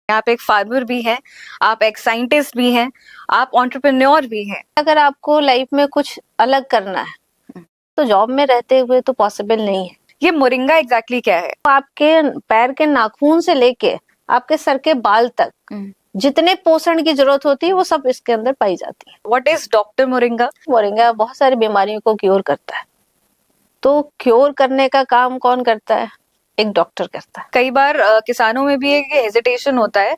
आप एक फार्मर भी हैं, आप एक साइंटिस्ट भी हैं, आप एंटरप्रेन्योर भी हैं। अगर आपको लाइफ में कुछ अलग करना है तो जॉब में रहते हुए तो पॉसिबल नहीं है। ये मोरिंगा एग्जैक्टली क्या है? आपके पैर के नाखून से लेके आपके सर के बाल तक जितने पोषण की जरूरत होती है वो सब इसके अंदर पाई जाती है। What is doctor moringa? Moringa बहुत सारी बीमारियों को क्योर करता है। तो क्योर करने का काम कौन करता है? एक डॉक्टर करता है। कई बार किसानों में भी एक हेजिटेशन होता है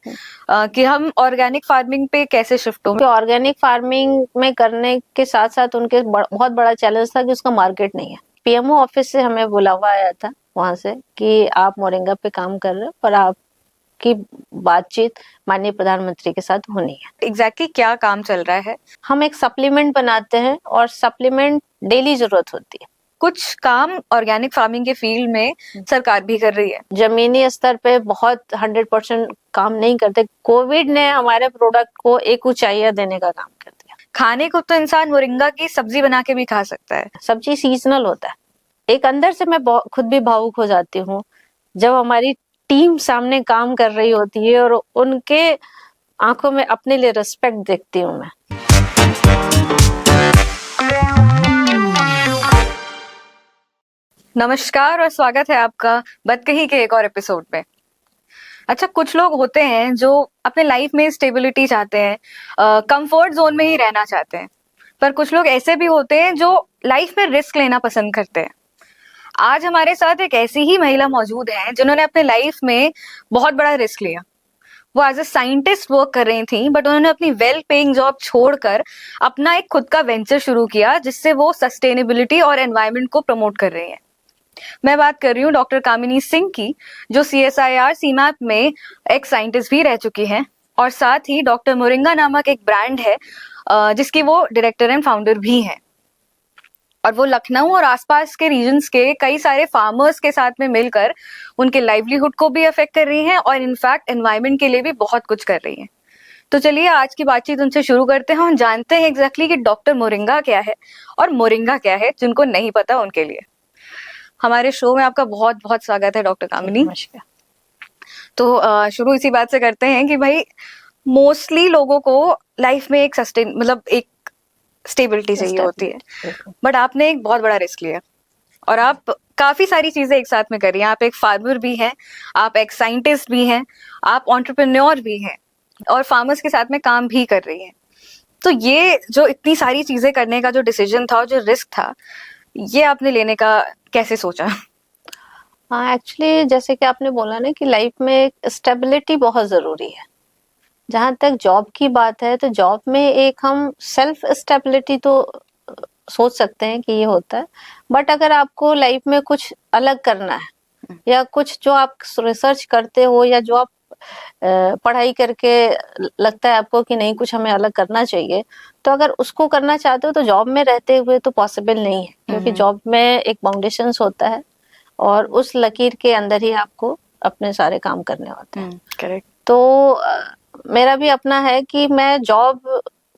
कि हम ऑर्गेनिक फार्मिंग पे कैसे शिफ्ट हों। ऑर्गेनिक फार्मिंग में करने के साथ साथ उनके बहुत बड़ा चैलेंज था कि उसका मार्केट नहीं है। पीएमओ ऑफिस से हमें बुलावा आया था वहां से कि आप मोरिंगा पे काम कर रहे हो और आपकी बातचीत माननीय प्रधानमंत्री के साथ होनी है। एग्जैक्टली क्या काम चल रहा है? हम एक सप्लीमेंट बनाते हैं और सप्लीमेंट डेली जरूरत होती है। कुछ काम ऑर्गेनिक फार्मिंग के फील्ड में सरकार भी कर रही है। जमीनी स्तर पे बहुत 100% काम नहीं करते। कोविड ने हमारे प्रोडक्ट को एक ऊंचाइयां देने का काम कर दिया। खाने को तो इंसान मोरिंगा की सब्जी बना के भी खा सकता है। सब्जी सीजनल होता है। एक अंदर से मैं खुद भी भावुक हो जाती हूँ जब हमारी टीम सामने काम कर रही होती है और उनके आंखों में अपने लिए रिस्पेक्ट देखती हूँ मैं। नमस्कार और स्वागत है आपका बदकही के एक और एपिसोड में। अच्छा, कुछ लोग होते हैं जो अपने लाइफ में स्टेबिलिटी चाहते हैं, कंफर्ट जोन में ही रहना चाहते हैं, पर कुछ लोग ऐसे भी होते हैं जो लाइफ में रिस्क लेना पसंद करते हैं। आज हमारे साथ एक ऐसी ही महिला मौजूद है जिन्होंने अपने लाइफ में बहुत बड़ा रिस्क लिया। वो एज ए साइंटिस्ट वर्क कर रही थी, बट उन्होंने अपनी वेल पेइंग जॉब छोड़कर अपना एक खुद का वेंचर शुरू किया जिससे वो सस्टेनेबिलिटी और एनवायरनमेंट को प्रमोट कर रही हैं। मैं बात कर रही हूँ डॉक्टर कामिनी सिंह की, जो CSIR CMAP में एक साइंटिस्ट भी रह चुकी हैं, और साथ ही डॉक्टर मोरिंगा नामक एक ब्रांड है जिसकी वो डायरेक्टर एंड फाउंडर भी हैं। और वो लखनऊ और आसपास के रीजन्स के कई सारे फार्मर्स के साथ में मिलकर उनके लाइवलीहुड को भी अफेक्ट कर रही हैं और इनफैक्ट एनवायरनमेंट के लिए भी बहुत कुछ कर रही हैं। तो चलिए आज की बातचीत उनसे शुरू करते हैं और जानते हैं एग्जैक्टली कि डॉक्टर मोरिंगा क्या है और मोरिंगा क्या है, जिनको नहीं पता उनके लिए। हमारे शो में आपका बहुत बहुत स्वागत है डॉक्टर कामिनी। नमस्कार। तो शुरू इसी बात से करते हैं कि भाई मोस्टली लोगों को लाइफ में एक एक स्टेबिलिटी चाहिए होती है, बट आपने एक बहुत बड़ा रिस्क लिया और आप काफी सारी चीजें एक साथ में कर रही हैं। आप एक फार्मर भी हैं, आप एक साइंटिस्ट भी हैं, आप एंटरप्रेन्योर भी हैं और फार्मर्स के साथ में काम भी कर रही हैं। तो ये जो इतनी सारी चीजें करने का जो डिसीजन था और जो रिस्क था, ये आपने लेने का कैसे सोचा? हाँ, एक्चुअली जैसे कि आपने बोला ना कि लाइफ में स्टेबिलिटी बहुत जरूरी है। जहाँ तक जॉब की बात है तो जॉब में एक हम सेल्फ स्टेबिलिटी तो सोच सकते हैं कि ये होता है, बट अगर आपको लाइफ में कुछ अलग करना है या कुछ जो आप रिसर्च करते हो या जो आप पढ़ाई करके लगता है आपको कि नहीं कुछ हमें अलग करना चाहिए, तो अगर उसको करना चाहते हो तो जॉब में रहते हुए तो पॉसिबल नहीं है, क्योंकि जॉब में एक बाउंडेशन होता है और उस लकीर के अंदर ही आपको अपने सारे काम करने होते हैं। करेक्ट। तो मेरा भी अपना है कि मैं जॉब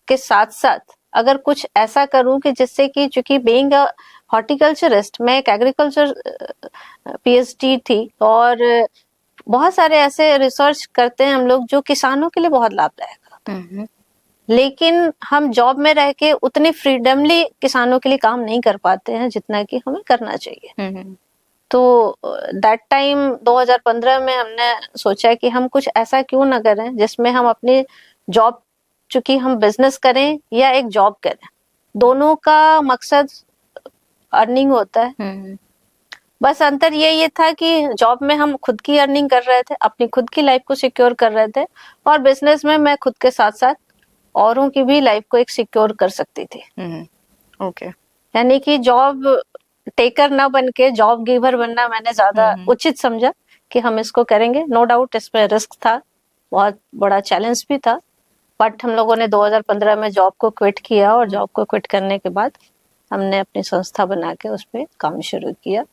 के साथ साथ अगर कुछ ऐसा करूं कि जिससे कि, चूंकि बीइंग अ हॉर्टिकल्चरिस्ट, मैं एक एग्रीकल्चर PhD थी और बहुत सारे ऐसे रिसर्च करते हैं हम लोग जो किसानों के लिए बहुत लाभदायक होता है, लेकिन हम जॉब में रह के उतनी फ्रीडमली किसानों के लिए काम नहीं कर पाते हैं जितना कि हमें करना चाहिए। तो दैट टाइम 2015 में हमने सोचा कि हम कुछ ऐसा क्यों ना करें जिसमें हम अपनी जॉब, चूंकि हम बिजनेस करें या एक जॉब करें, दोनों का मकसद अर्निंग होता है। बस अंतर ये था कि जॉब में हम खुद की अर्निंग कर रहे थे, अपनी खुद की लाइफ को सिक्योर कर रहे थे, और बिजनेस में मैं खुद के साथ साथ औरों की भी लाइफ को एक सिक्योर कर सकती थी। ओके। यानी कि जॉब टेकर ना बन के जॉब गिवर बनना मैंने ज्यादा उचित समझा कि हम इसको करेंगे। नो डाउट इसमें रिस्क था, बहुत बड़ा चैलेंज भी था, बट हम लोगों ने 2015 में जॉब को क्विट किया और जॉब को क्विट करने के बाद हमने अपनी संस्था बना के उस पर काम शुरू किया।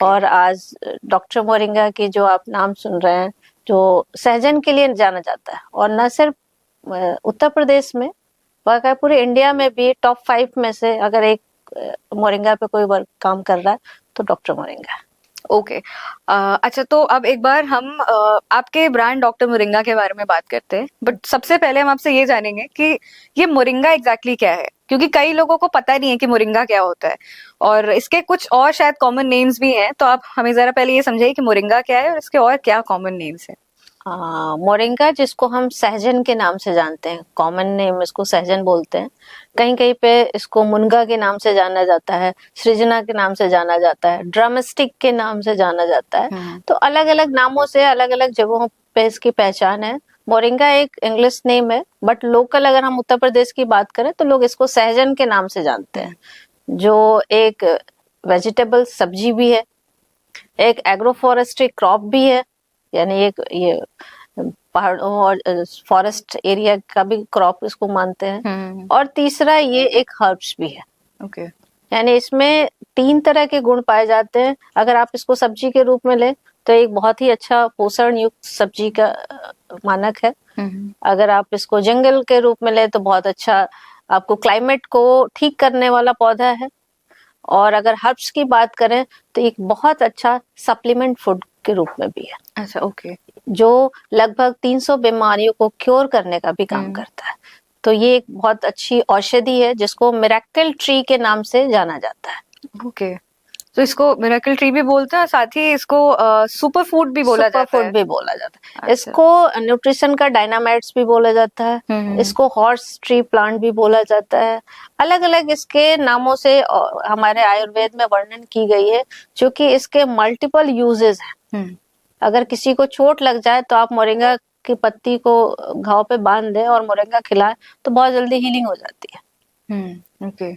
और आज डॉक्टर मोरिंगा की जो आप नाम सुन रहे हैं, जो सहजन के लिए जाना जाता है, और न सिर्फ उत्तर प्रदेश में बल्कि पूरे इंडिया में भी टॉप 5 में से अगर एक मोरिंगा पे कोई वर्क काम कर रहा है तो डॉक्टर मोरिंगा। ओके। अच्छा, तो अब एक बार हम आपके ब्रांड डॉक्टर मोरिंगा के बारे में बात करते हैं, बट सबसे पहले हम आपसे ये जानेंगे कि ये मोरिंगा एग्जैक्टली क्या है, क्योंकि कई लोगों को पता नहीं है कि मोरिंगा क्या होता है, और इसके कुछ और शायद कॉमन नेम्स भी हैं, तो आप हमें जरा पहले ये समझाइए कि मोरिंगा क्या है और इसके और क्या कॉमन नेम्स हैं। मोरिंगा, जिसको हम सहजन के नाम से जानते हैं, कॉमन नेम इसको सहजन बोलते हैं, कहीं कहीं पे इसको मुनगा के नाम से जाना जाता है, सृजना के नाम से जाना जाता है, ड्रमस्टिक के नाम से जाना जाता है। तो अलग अलग नामों से अलग अलग जगहों पे इसकी पहचान है। मोरिंगा एक इंग्लिश नेम है, बट लोकल अगर हम उत्तर प्रदेश की बात करें तो लोग इसको सहजन के नाम से जानते हैं, जो एक वेजिटेबल सब्जी भी है, एक एग्रो फॉरेस्ट्री क्रॉप भी है, यानी एक ये पहाड़ों और फॉरेस्ट एरिया का भी क्रॉप इसको मानते हैं। और तीसरा ये एक हर्ब्स भी है। ओके। यानी इसमें 3 तरह के गुण पाए जाते हैं। अगर आप इसको सब्जी के रूप में लें तो एक बहुत ही अच्छा पोषण युक्त सब्जी का मानक है। अगर आप इसको जंगल के रूप में लें तो बहुत अच्छा आपको क्लाइमेट को ठीक करने वाला पौधा है। और अगर हर्ब्स की बात करें तो एक बहुत अच्छा सप्लीमेंट फूड के रूप में भी है। अच्छा, ओके। जो लगभग 300 बीमारियों को क्योर करने का भी काम करता है। तो ये एक बहुत अच्छी औषधि है जिसको मिरेकल ट्री के नाम से जाना जाता है। ओके, तो इसको मिरेकल ट्री भी बोलते हैं और साथ ही इसको सुपर फूड भी बोला जाता है। सुपर फूड भी बोला जाता है। अच्छा। इसको न्यूट्रिशन का डायनामाइट्स भी बोला जाता है। इसको हॉर्स ट्री प्लांट भी बोला जाता है। अलग अलग इसके नामों से हमारे आयुर्वेद में वर्णन की गई है, क्योंकि इसके मल्टीपल यूजेस हैं। अगर किसी को चोट लग जाए तो आप मोरिंगा की पत्ती को घाव पे बांध दें और मोरिंगा खिलाएं तो बहुत जल्दी हीलिंग हो जाती है। ओके।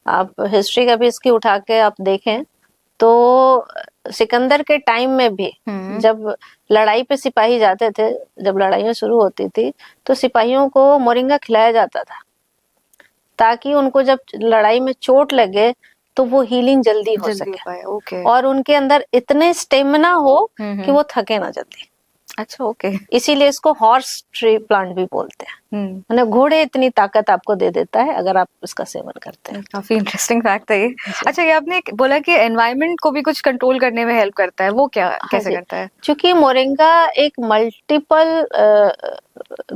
आप हिस्ट्री का भी इसकी उठा के आप देखें तो सिकंदर के टाइम में भी जब लड़ाई पे सिपाही जाते थे, जब लड़ाइयां शुरू होती थी तो सिपाहियों को मोरिंगा खिलाया जाता था, ताकि उनको जब लड़ाई में चोट लगे तो वो हीलिंग जल्दी हो सके। ओके। और उनके अंदर इतने स्टेमिना हो कि वो थके ना जल्दी। अच्छा, ओके। इसीलिए इसको हॉर्स ट्री प्लांट भी बोलते हैं। मतलब घोड़े इतनी ताकत आपको दे देता है अगर आप इसका सेवन करते हैं। काफी इंटरेस्टिंग फैक्ट है ये। अच्छा, ये आपने बोला कि एनवायरनमेंट को भी कुछ कंट्रोल करने में हेल्प करता है, वो क्या कैसे करता है? क्योंकि मोरिंगा एक मल्टीपल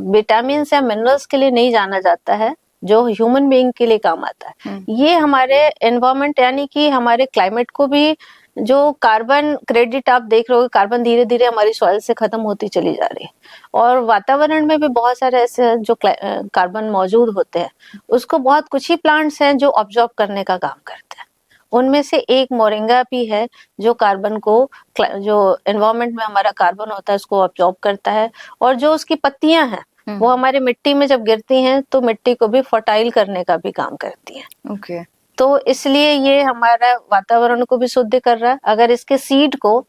विटामिन या मिनरल्स के लिए नहीं जाना जाता है जो ह्यूमन बीइंग के लिए काम आता है। ये हमारे एनवायरनमेंट यानी कि हमारे क्लाइमेट को भी, जो कार्बन क्रेडिट आप देख रहे हो, कार्बन धीरे धीरे हमारी सॉइल से खत्म होती चली जा रही है, और वातावरण में भी बहुत सारे ऐसे जो कार्बन मौजूद होते हैं, उसको बहुत कुछ ही प्लांट्स हैं जो ऑब्जॉर्ब करने का काम करते हैं। उनमें से एक मोरिंगा भी है जो कार्बन को, जो एनवायरनमेंट में हमारा कार्बन होता है उसको ऑब्जॉर्ब करता है, और जो उसकी पत्तियां हैं वो हमारे मिट्टी में जब गिरती हैं तो मिट्टी को भी फर्टाइल करने का भी काम करती हैं। ओके। तो इसलिए ये हमारा वातावरण को भी शुद्ध कर रहा है। अगर इसके सीड को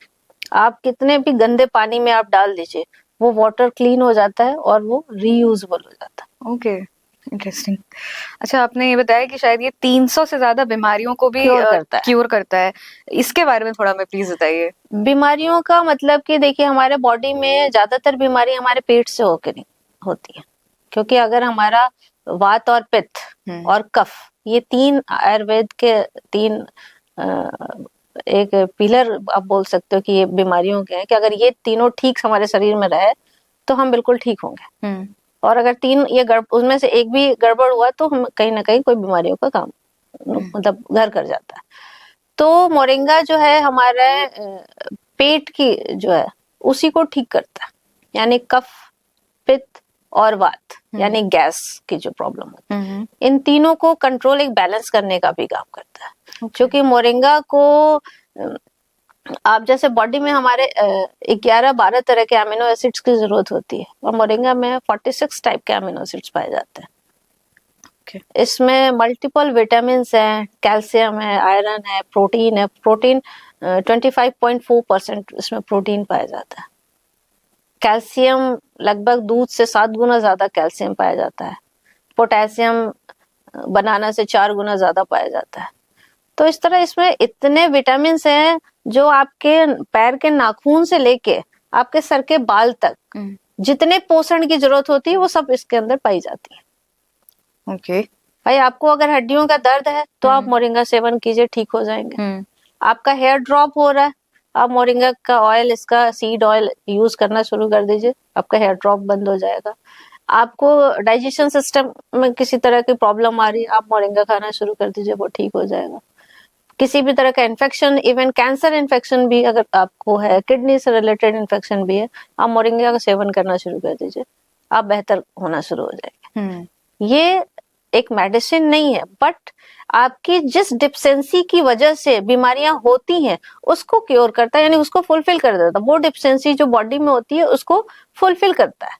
आप कितने भी गंदे पानी में आप डाल दीजिए, वो वाटर क्लीन हो जाता है और वो रीयूजेबल हो जाता है। Okay, interesting. अच्छा, आपने ये बताया कि शायद ये 300 से ज्यादा बीमारियों को भी क्योर करता है। इसके बारे में थोड़ा हमें प्लीज बताइए। बीमारियों का मतलब कि देखिए, हमारे बॉडी में ज्यादातर बीमारी हमारे पेट से होकर होती है, क्योंकि अगर हमारा वात और पित्त और कफ, ये 3 आयुर्वेद के 3 एक पिलर आप बोल सकते हो कि ये बीमारियों के हैं, कि अगर ये तीनों ठीक हमारे शरीर में रहे तो हम बिल्कुल ठीक होंगे। और अगर 3 ये उनमें से एक भी गड़बड़ हुआ तो हम कहीं ना कहीं कोई बीमारियों का काम मतलब घर कर जाता है। तो मोरिंगा जो है हमारे पेट की जो है उसी को ठीक करता है, यानी कफ, पित्त और वात, यानी गैस की जो प्रॉब्लम होती है, इन तीनों को कंट्रोल, एक बैलेंस करने का भी काम करता है। क्योंकि मोरिंगा को आप जैसे बॉडी में हमारे 11-12 तरह के अमीनो एसिड्स की जरूरत होती है, और मोरिंगा में 46 टाइप के अमीनो एसिड्स पाए जाते हैं। इसमें मल्टीपल विटामिन हैं, कैल्शियम है, आयरन है, प्रोटीन है। प्रोटीन 25.4% इसमें प्रोटीन पाया जाता है। कैल्शियम लगभग दूध से 7 गुना ज्यादा कैल्शियम पाया जाता है। पोटेशियम बनाना से 4 गुना ज्यादा पाया जाता है। तो इस तरह इसमें इतने विटामिन हैं जो आपके पैर के नाखून से लेके आपके सर के बाल तक जितने पोषण की जरूरत होती है वो सब इसके अंदर पाई जाती है। ओके। भाई, आपको अगर हड्डियों का दर्द है तो आप मोरिंगा सेवन कीजिए, ठीक हो जाएंगे। आपका हेयर ड्रॉप हो रहा है आप मोरिंगा का ऑयल, इसका सीड ऑयल यूज करना शुरू कर दीजिए, आपका हेयर ड्रॉप बंद हो जाएगा। आपको डाइजेशन सिस्टम में किसी तरह की प्रॉब्लम आ रही है, आप मोरिंगा खाना शुरू कर दीजिए, वो ठीक हो जाएगा। किसी भी तरह का इन्फेक्शन, इवन कैंसर इन्फेक्शन भी अगर आपको है, किडनी से रिलेटेड इन्फेक्शन भी है, आप मोरिंगा का सेवन करना शुरू कर दीजिए, आप बेहतर होना शुरू हो जाएंगे। ये एक मेडिसिन नहीं है, बट आपकी जिस डिफिशिएंसी की वजह से बीमारियां होती हैं उसको क्योर करता है, यानी उसको फुलफिल कर देता है। वो डिफिशिएंसी जो बॉडी में होती है उसको फुलफिल करता है।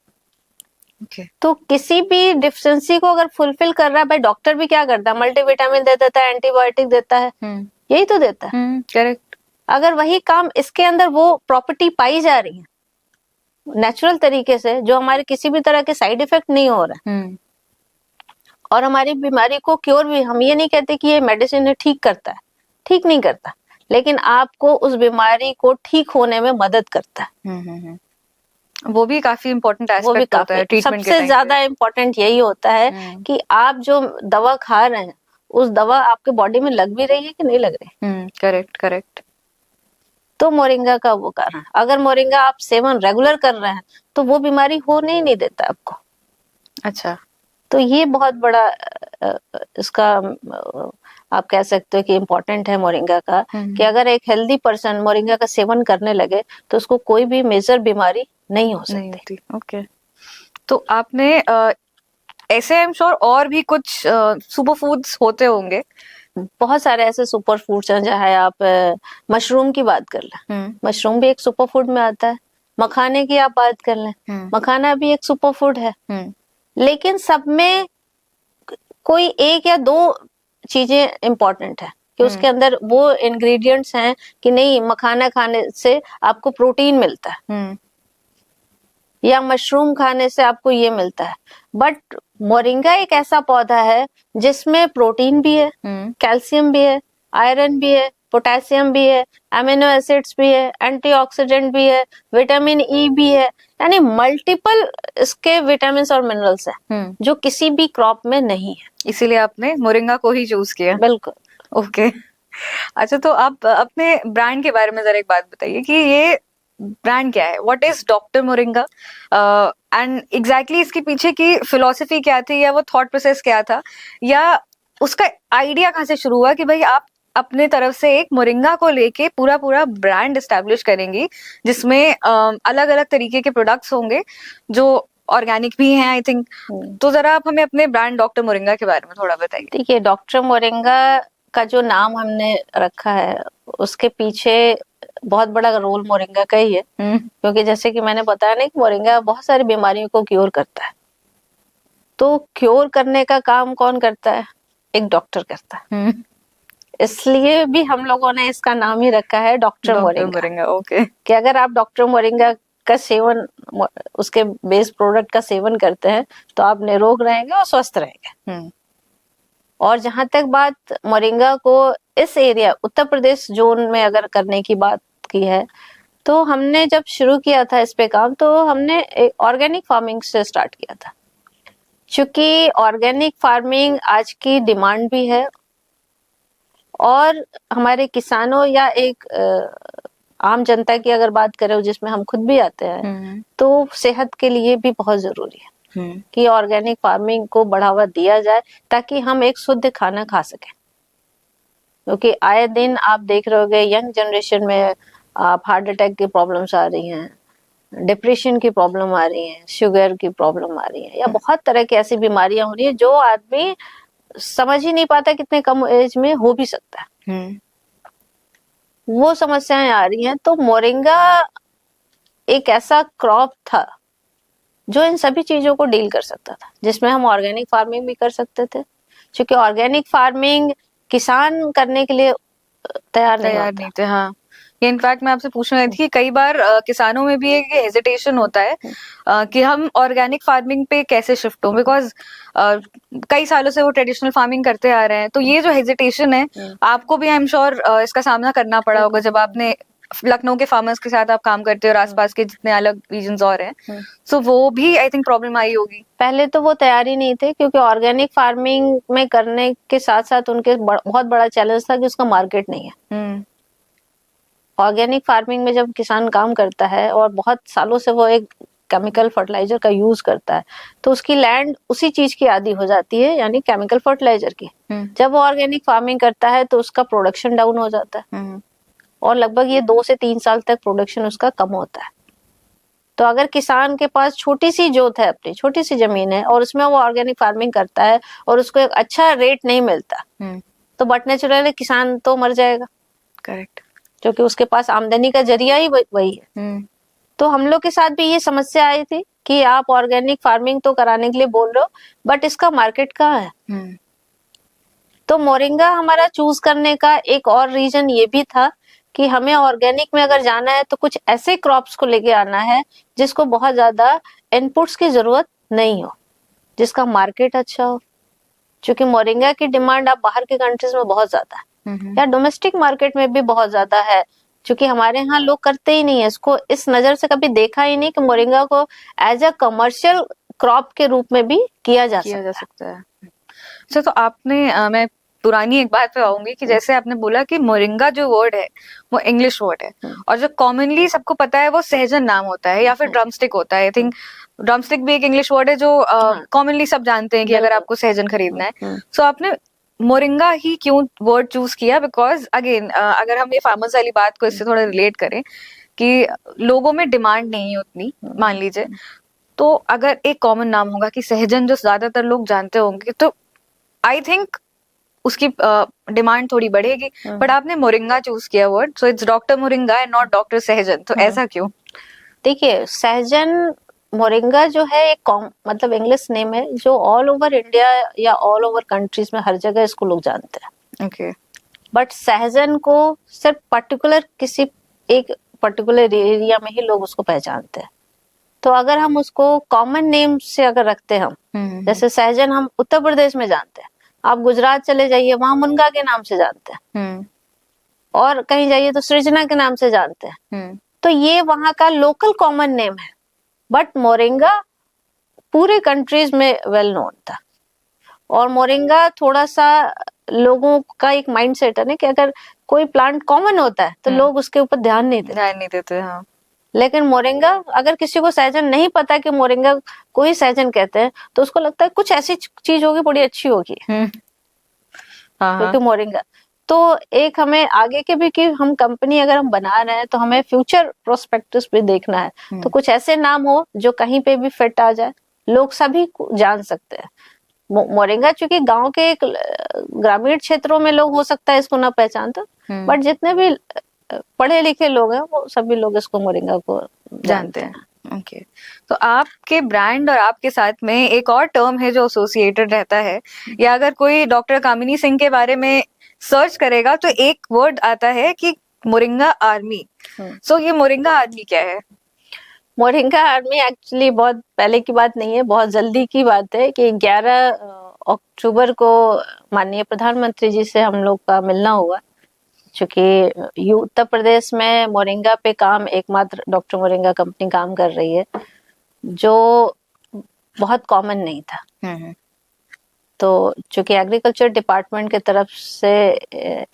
Okay. तो किसी भी डिफिशिएंसी को अगर फुलफिल कर रहा है, भाई डॉक्टर भी क्या करता है, मल्टीविटामिन दे देता है, एंटीबायोटिक देता है, यही तो देता है। करेक्ट। अगर वही काम इसके अंदर वो प्रॉपर्टी पाई जा रही है नेचुरल तरीके से, जो हमारे किसी भी तरह के साइड इफेक्ट नहीं हो रहा है, और हमारी बीमारी को क्योर भी, हम ये नहीं कहते कि ये मेडिसिन है ठीक करता है, ठीक नहीं करता, लेकिन आपको उस बीमारी को ठीक होने में मदद करता है। वो भी काफी इम्पोर्टेंट एस्पेक्ट होता है ट्रीटमेंट के सबसे ज्यादा इम्पोर्टेंट यही होता है कि आप जो दवा खा रहे हैं उस दवा आपके बॉडी में लग भी रही है कि नहीं लग रही। Correct correct. तो मोरिंगा का वो कारण, अगर मोरिंगा आप सेवन रेगुलर कर रहे हैं तो वो बीमारी होने ही नहीं देता आपको। अच्छा। तो ये बहुत बड़ा इसका आप कह सकते हो कि इम्पोर्टेंट है मोरिंगा का, कि अगर एक हेल्दी पर्सन मोरिंगा का सेवन करने लगे तो उसको कोई भी मेजर बीमारी नहीं हो सकती। ओके। तो आपने ऐसे आई एम श्योर और भी कुछ सुपर फूड्स होते होंगे। बहुत सारे ऐसे सुपर फूड्स हैं, चाहे आप मशरूम की बात कर लें, मशरूम भी एक सुपर फूड में आता है। मखाने की आप बात कर लें, मखाना भी एक सुपर फूड है। लेकिन सब में कोई एक या दो चीजें इंपॉर्टेंट है कि उसके अंदर वो इंग्रेडिएंट्स हैं कि नहीं, मखाना खाने से आपको प्रोटीन मिलता है या मशरूम खाने से आपको ये मिलता है। बट मोरिंगा एक ऐसा पौधा है जिसमें प्रोटीन भी है, कैल्शियम भी है, आयरन भी है, पोटेशियम भी है, अमीनो एसिड्स भी है, एंटीऑक्सीडेंट भी है, विटामिन ई भी है, यानी मल्टीपल इसके विटामिन और मिनरल्स हैं जो किसी भी क्रॉप में नहीं है। इसीलिए आपने मोरिंगा को ही चूज किया। बिल्कुल। ओके। अच्छा, तो आप अपने ब्रांड के बारे में जरा एक बात बताइए कि ये ब्रांड क्या है, what is doctor moringa, and exactly इसके पीछे की फिलॉसफी क्या थी, या वो थॉट प्रोसेस क्या था, या उसका आइडिया कहाँ से शुरू हुआ कि भाई आप अपने तरफ से एक मोरिंगा को लेके पूरा पूरा ब्रांड एस्टेब्लिश करेंगी जिसमें अलग अलग तरीके के प्रोडक्ट्स होंगे जो ऑर्गेनिक भी हैं आई थिंक। तो जरा आप हमें अपने ब्रांड डॉक्टर मोरिंगा के बारे में थोड़ा बताइए। देखिए, डॉक्टर मोरिंगा का जो नाम हमने रखा है उसके पीछे बहुत बड़ा रोल मोरिंगा का ही है, क्योंकि जैसे कि मैंने बताया ना कि मोरिंगा बहुत सारी बीमारियों को क्योर करता है। तो क्योर करने का काम कौन करता है? एक डॉक्टर करता है। इसलिए भी हम लोगों ने इसका नाम ही रखा है डॉक्टर मोरिंगा। ओके। कि अगर आप डॉक्टर मोरिंगा का सेवन, उसके बेस प्रोडक्ट का सेवन करते हैं तो आप निरोग रहेंगे और स्वस्थ रहेंगे। और जहां तक बात मोरिंगा को इस एरिया उत्तर प्रदेश जोन में अगर करने की बात की है, तो हमने जब शुरू किया था इस पे काम, तो हमने एक ऑर्गेनिक फार्मिंग से स्टार्ट किया था। क्योंकि ऑर्गेनिक फार्मिंग आज की डिमांड भी है और हमारे किसानों या एक आम जनता की अगर बात करें जिसमें हम खुद भी आते हैं, तो सेहत के लिए भी बहुत जरूरी है कि ऑर्गेनिक फार्मिंग को बढ़ावा दिया जाए ताकि हम एक शुद्ध खाना खा सकें। क्योंकि आए दिन आप देख रहे होंगे यंग जनरेशन में आप हार्ट अटैक की प्रॉब्लम्स आ रही हैं, डिप्रेशन की प्रॉब्लम आ रही है, शुगर की प्रॉब्लम आ रही है, या बहुत तरह की ऐसी बीमारियां हो रही है जो आदमी समझ ही नहीं पाता कितने कम एज में हो भी सकता है। वो समस्याएं आ रही हैं। तो मोरिंगा एक ऐसा क्रॉप था जो इन सभी चीजों को डील कर सकता था, जिसमें हम ऑर्गेनिक फार्मिंग भी कर सकते थे, क्योंकि ऑर्गेनिक फार्मिंग किसान करने के लिए तैयार नहीं थे। हाँ, ये इनफैक्ट मैं आपसे पूछने रही थी कि कई बार किसानों में भी एक हेजिटेशन होता है कि हम ऑर्गेनिक फार्मिंग पे कैसे शिफ्ट हो, बिकॉज कई सालों से वो ट्रेडिशनल फार्मिंग करते आ रहे हैं। तो ये जो हेजिटेशन है आपको भी आई एम श्योर इसका सामना करना पड़ा होगा जब आपने लखनऊ के फार्मर्स के साथ आप काम करते हो और आसपास के जितने अलग रीजन्स और हैं, सो वो भी आई थिंक प्रॉब्लम आई होगी। पहले तो वो तैयार ही नहीं थे, क्योंकि ऑर्गेनिक फार्मिंग में करने के साथ साथ उनके बहुत बड़ा चैलेंज था कि उसका मार्केट नहीं है। ऑर्गेनिक फार्मिंग में जब किसान काम करता है और बहुत सालों से वो एक केमिकल फर्टिलाइजर का यूज करता है, तो उसकी लैंड उसी चीज की आदी हो जाती है, यानी केमिकल फर्टिलाइजर की। जब वो ऑर्गेनिक फार्मिंग करता है तो उसका प्रोडक्शन डाउन हो जाता है और लगभग ये 2 से 3 साल तक प्रोडक्शन उसका कम होता है। तो अगर किसान के पास छोटी सी जोत है, अपनी छोटी सी जमीन है और उसमें वो ऑर्गेनिक फार्मिंग करता है और उसको एक अच्छा रेट नहीं मिलता, तो बट नेचुरली किसान तो मर जाएगा। करेक्ट। क्योंकि उसके पास आमदनी का जरिया ही वही है। तो हम लोग के साथ भी ये समस्या आई थी कि आप ऑर्गेनिक फार्मिंग तो कराने के लिए बोल रहे हो, बट इसका मार्केट कहाँ है। तो मोरिंगा हमारा चूज करने का एक और रीजन ये भी था कि हमें ऑर्गेनिक में अगर जाना है तो कुछ ऐसे क्रॉप्स को लेके आना है जिसको बहुत ज्यादा इनपुट्स की जरूरत नहीं हो, जिसका मार्केट अच्छा हो। क्योंकि मोरिंगा की डिमांड आप बाहर के कंट्रीज में बहुत ज्यादा है, या डोमेस्टिक मार्केट में भी बहुत ज्यादा है। क्योंकि हमारे यहाँ लोग करते ही नहीं है इसको, इस नजर से कभी देखा ही नहीं कि मोरिंगा को एज अ कमर्शियल क्रॉप के रूप में भी किया जा सकता है। अच्छा, तो आपने मैं पुरानी एक बात पे आऊंगी कि जैसे आपने बोला कि मोरिंगा जो वर्ड है वो इंग्लिश वर्ड है और जो कॉमनली सबको पता है वो सहजन नाम होता है या फिर ड्रमस्टिक होता है। आई थिंक ड्रमस्टिक भी एक इंग्लिश वर्ड है जो कॉमनली सब जानते हैं कि अगर आपको सहजन खरीदना है। सो आपने मोरिंगा ही क्यों वर्ड चूज किया? बिकॉज अगेन अगर हम ये फार्मर्स वाली बात को इससे थोड़ा रिलेट करें कि लोगों में डिमांड नहीं है उतनी, मान लीजिए, तो अगर एक कॉमन नाम होगा कि सहजन जो ज्यादातर लोग जानते होंगे तो आई थिंक उसकी डिमांड थोड़ी बढ़ेगी। बट आपने मोरिंगा चूज किया word, so it's doctor moringa and not doctor सहजन, तो ऐसा क्यों? देखिए, सहजन मोरिंगा जो है एक मतलब इंग्लिश नेम है जो ऑल ओवर इंडिया या ऑल ओवर कंट्रीज में हर जगह इसको लोग जानते हैं। ओके। बट सहजन को सिर्फ पर्टिकुलर किसी एक पर्टिकुलर एरिया में ही लोग उसको पहचानते हैं। तो अगर हम उसको कॉमन नेम से अगर रखते हैं हम, जैसे सहजन हम उत्तर प्रदेश में जानते हैं, आप गुजरात चले जाइए वहां मुनगा के नाम से जानते हैं, और कहीं जाइए तो सृजना के नाम से जानते हैं। तो ये वहां का लोकल कॉमन नेम है। बट मोरिंगा पूरे कंट्रीज में वेल नोन था। और मोरिंगा थोड़ा सा लोगों का एक माइंडसेट है ना कि अगर कोई प्लांट कॉमन होता है तो लोग उसके ऊपर ध्यान नहीं देते। हाँ। लेकिन मोरिंगा, अगर किसी को सहजन नहीं पता कि मोरिंगा को ही सहजन कहते हैं तो उसको लगता है कुछ ऐसी चीज होगी बड़ी अच्छी होगी, क्योंकि मोरिंगा। तो एक हमें आगे के भी कि हम कंपनी अगर हम बना रहे हैं तो हमें फ्यूचर प्रोस्पेक्टस भी देखना है। तो कुछ ऐसे नाम हो जो कहीं पे भी फिट आ जाए, लोग सभी जान सकते हैं। मोरिंगा चूंकि गांव के एक ग्रामीण क्षेत्रों में लोग हो सकता है इसको ना पहचानते, बट जितने भी पढ़े लिखे लोग हैं वो सभी लोग इसको मोरिंगा को जानते हैं। ओके। तो आपके ब्रांड और आपके साथ में एक और टर्म है जो एसोसिएटेड रहता है, या अगर कोई डॉक्टर कामिनी सिंह के बारे में सर्च करेगा तो एक वर्ड आता है कि मोरिंगा आर्मी। सो ये मोरिंगा आर्मी क्या है? मोरिंगा आर्मी एक्चुअली बहुत पहले की बात नहीं है, बहुत जल्दी की बात है कि 11 अक्टूबर को माननीय प्रधानमंत्री जी से हम लोग का मिलना हुआ। चूंकि उत्तर प्रदेश में मोरिंगा पे काम एकमात्र डॉक्टर मोरिंगा कंपनी काम कर रही है, जो बहुत कॉमन नहीं था। तो चूंकि एग्रीकल्चर डिपार्टमेंट की तरफ से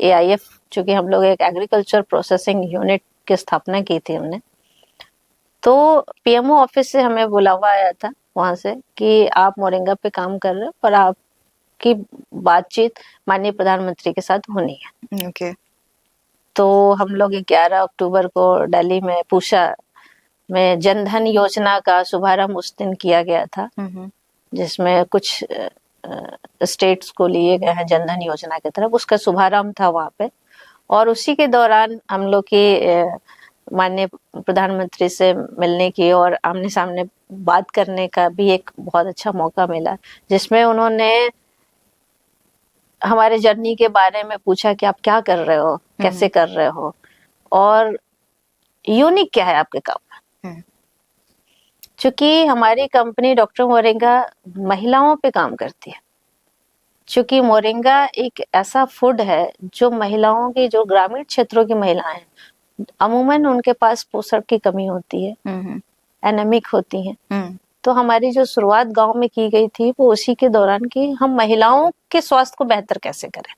AIF, चूंकि हम लोग एक एग्रीकल्चर प्रोसेसिंग यूनिट की स्थापना की थी हमने, तो PMO ऑफिस से हमें बुलावा आया था वहां से कि आप मोरिंगा पे काम कर रहे हो और आपकी बातचीत माननीय प्रधानमंत्री के साथ होनी है। ओके। तो हम लोग 11 अक्टूबर को दिल्ली में पूषा में जनधन योजना का शुभारंभ उस दिन किया गया था, जिसमें कुछ स्टेट्स को लिए गए हैं जनधन योजना की तरफ। उसका शुभारंभ था वहां पे, और उसी के दौरान हम लोग की माननीय प्रधानमंत्री से मिलने की और आमने सामने बात करने का भी एक बहुत अच्छा मौका मिला, जिसमें उन्होंने हमारे जर्नी के बारे में पूछा कि आप क्या कर रहे हो, कैसे कर रहे हो, और यूनिक क्या है आपके काम में। चूंकि हमारी कंपनी डॉक्टर मोरिंगा महिलाओं पे काम करती है। चूंकि मोरिंगा एक ऐसा फूड है जो महिलाओं की, जो ग्रामीण क्षेत्रों की महिलाएं अमूमन उनके पास पोषण की कमी होती है, एनेमिक होती हैं। तो हमारी जो शुरुआत गांव में की गई थी वो उसी के दौरान कि हम महिलाओं के स्वास्थ्य को बेहतर कैसे करें।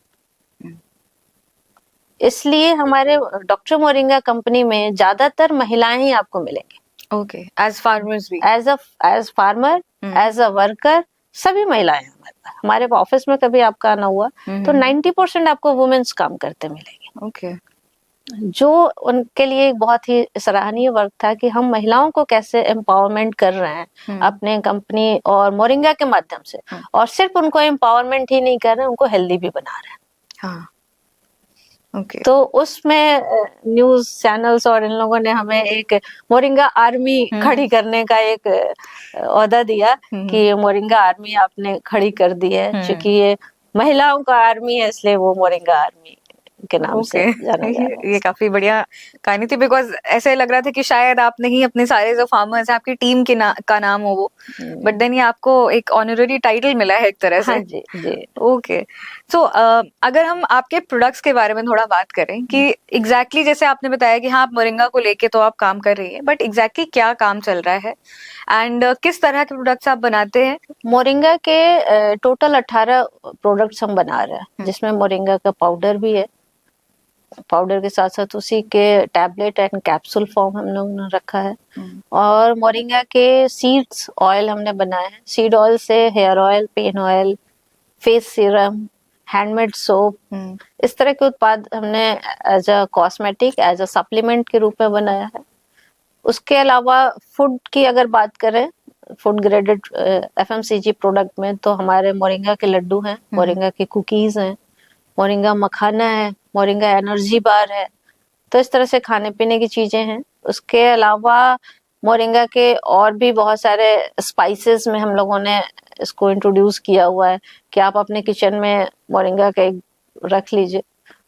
इसलिए हमारे डॉक्टर मोरिंगा कंपनी में ज्यादातर महिलाएं ही आपको मिलेंगी। ओके, एज फार्मर्स भी? As farmer, as a worker, सभी महिलाएं हैं हमारे पास। हमारे ऑफिस में कभी आपका आना हुआ तो 90% आपको वुमेन्स काम करते मिलेंगे। ओके। जो उनके लिए एक बहुत ही सराहनीय वर्क था कि हम महिलाओं को कैसे एम्पावरमेंट कर रहे हैं अपने कंपनी और मोरिंगा के माध्यम से, और सिर्फ उनको एम्पावरमेंट ही नहीं कर रहे हैं, उनको हेल्दी भी बना रहे हैं। हाँ, ओके। तो उसमें न्यूज चैनल्स और इन लोगों ने हमें एक मोरिंगा आर्मी खड़ी करने का एक ओहदा दिया कि मोरिंगा आर्मी आपने खड़ी कर दी है, क्योंकि ये महिलाओं का आर्मी है, इसलिए वो मोरिंगा आर्मी के नाम से जाना जा रहा है। ये काफी बढ़िया कहानी थी, बिकॉज ऐसे लग रहा था कि शायद आपने ही अपने सारे जो फार्मर्स हैं आपकी टीम के का नाम हो वो, बट देन ये आपको एक ऑनररी टाइटल मिला है एक तरह से। हाँ जी, जी। ओके। सो अगर हम आपके प्रोडक्ट्स के बारे में थोड़ा बात करें कि एग्जैक्टली जैसे आपने बताया कि हाँ आप मोरिंगा को लेके तो आप काम कर रही है, बट एग्जैक्टली क्या काम चल रहा है एंड किस तरह के प्रोडक्ट्स आप बनाते हैं? मोरिंगा के टोटल 18 प्रोडक्ट्स हम बना रहे हैं, जिसमें मोरिंगा का पाउडर भी है। पाउडर के साथ साथ उसी के टैबलेट एंड कैप्सूल फॉर्म हम लोगों ने रखा है। और मोरिंगा के सीड्स ऑयल हमने बनाए हैं। सीड ऑयल से hair oil, pain oil, face serum, handmade soap, इस तरह के उत्पाद हमने as a cosmetic, as a supplement के रूप में बनाया है। उसके अलावा फूड की अगर बात करें, फूड ग्रेडेड FMCG प्रोडक्ट में तो हमारे मोरिंगा के लड्डू हैं, मोरिंगा के कुकीज हैं, मोरिंगा मखाना है, मोरिंगा एनर्जी बार है। तो इस तरह से खाने पीने की चीजें हैं। उसके अलावा मोरिंगा के और भी बहुत सारे स्पाइसेस में हम लोगों ने इसको इंट्रोड्यूस किया हुआ है कि आप अपने किचन में मोरिंगा के रख लीजिए,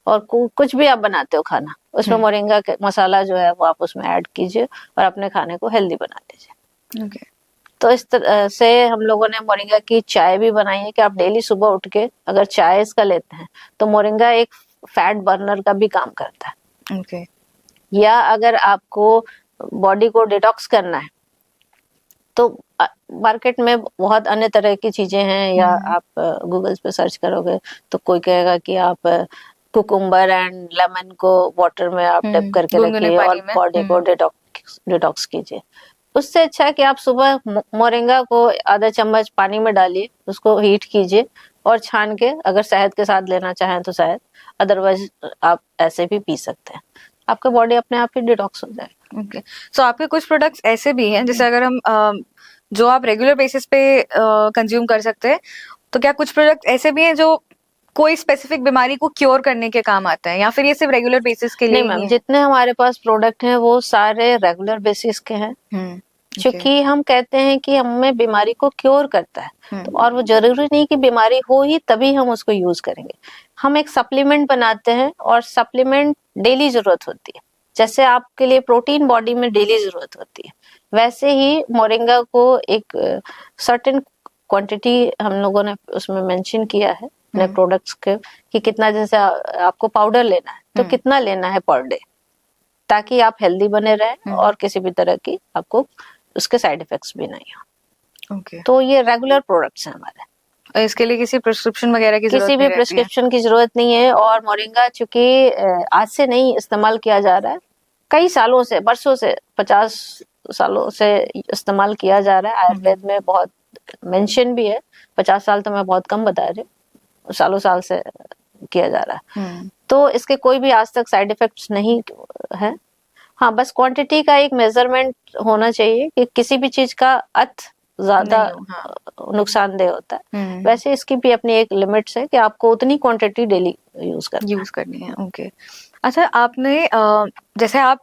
और कुछ भी आप बनाते हो खाना, उसमें मोरिंगा के मसाला जो है वो आप उसमें ऐड कीजिए और अपने खाने को हेल्दी बना दीजिए। ओके। तो इस तरह से हम लोगों ने मोरिंगा की चाय भी बनाई है कि आप डेली सुबह उठ के अगर चाय इसका लेते हैं तो मोरिंगा एक फैट बर्नर का भी काम करता है। ओके। या अगर आपको बॉडी को डिटॉक्स करना है तो मार्केट में बहुत अन्य तरह की चीजें हैं, या आप गूगल पे सर्च करोगे तो कोई कहेगा कि आप कुकुम्बर एंड लेमन को वाटर में आप डिप करके रखिए और बॉडी को डिटॉक्स कीजिए। उससे अच्छा है कि आप सुबह मोरिंगा को आधा चम्मच पानी में डालिए, उसको हीट कीजिए और छान के अगर शहद के साथ लेना चाहें तो शहद, अदरवाइज आप ऐसे भी पी सकते हैं। आपका बॉडी अपने आप ही डिटॉक्स हो जाएगा। ओके। सो आपके कुछ प्रोडक्ट्स ऐसे भी हैं जैसे अगर हम जो आप रेगुलर बेसिस पे कंज्यूम कर सकते हैं, तो क्या कुछ प्रोडक्ट ऐसे भी हैं जो कोई स्पेसिफिक बीमारी को क्योर करने के काम आता है, या फिर ये सिर्फ रेगुलर बेसिस के लिए? नहीं मैम, जितने हमारे पास प्रोडक्ट हैं वो सारे रेगुलर बेसिस के हैं, क्योंकि हम कहते हैं कि हमें बीमारी को क्योर करता है। तो और वो जरूरी नहीं कि बीमारी हो ही तभी हम उसको यूज करेंगे। हम एक सप्लीमेंट बनाते हैं और सप्लीमेंट डेली जरूरत होती है। जैसे आपके लिए प्रोटीन बॉडी में डेली जरूरत होती है, वैसे ही मोरिंगा को एक सर्टेन क्वांटिटी हम लोगों ने उसमें मेंशन किया है अपने प्रोडक्ट्स के, कि कितना, जैसे आपको पाउडर लेना है तो कितना लेना है पर डे, ताकि आप हेल्दी बने रहें और किसी भी तरह की आपको उसके साइड इफेक्ट्स भी नहीं हो। ओके। तो ये रेगुलर प्रोडक्ट्स हैं हमारे। इसके लिए किसी प्रिस्क्रिप्शन वगैरह की किसी भी प्रिस्क्रिप्शन की जरूरत नहीं है। और मोरिंगा चूंकि आज से नहीं इस्तेमाल किया जा रहा है, कई सालों से, बरसों से, 50 सालों से इस्तेमाल किया जा रहा है। आयुर्वेद में बहुत मेंशन भी है। 50 साल तो मैं बहुत कम बता रही हूँ, सालों साल से किया जा रहा है। तो इसके कोई भी आज तक साइड इफेक्ट्स नहीं है। हाँ, बस क्वांटिटी का एक मेजरमेंट होना चाहिए कि किसी भी चीज का अत ज्यादा नुकसानदेह होता है, वैसे इसकी भी अपनी एक लिमिट्स है कि आपको उतनी क्वांटिटी डेली यूज करनी है। ओके। अच्छा, आपने जैसे आप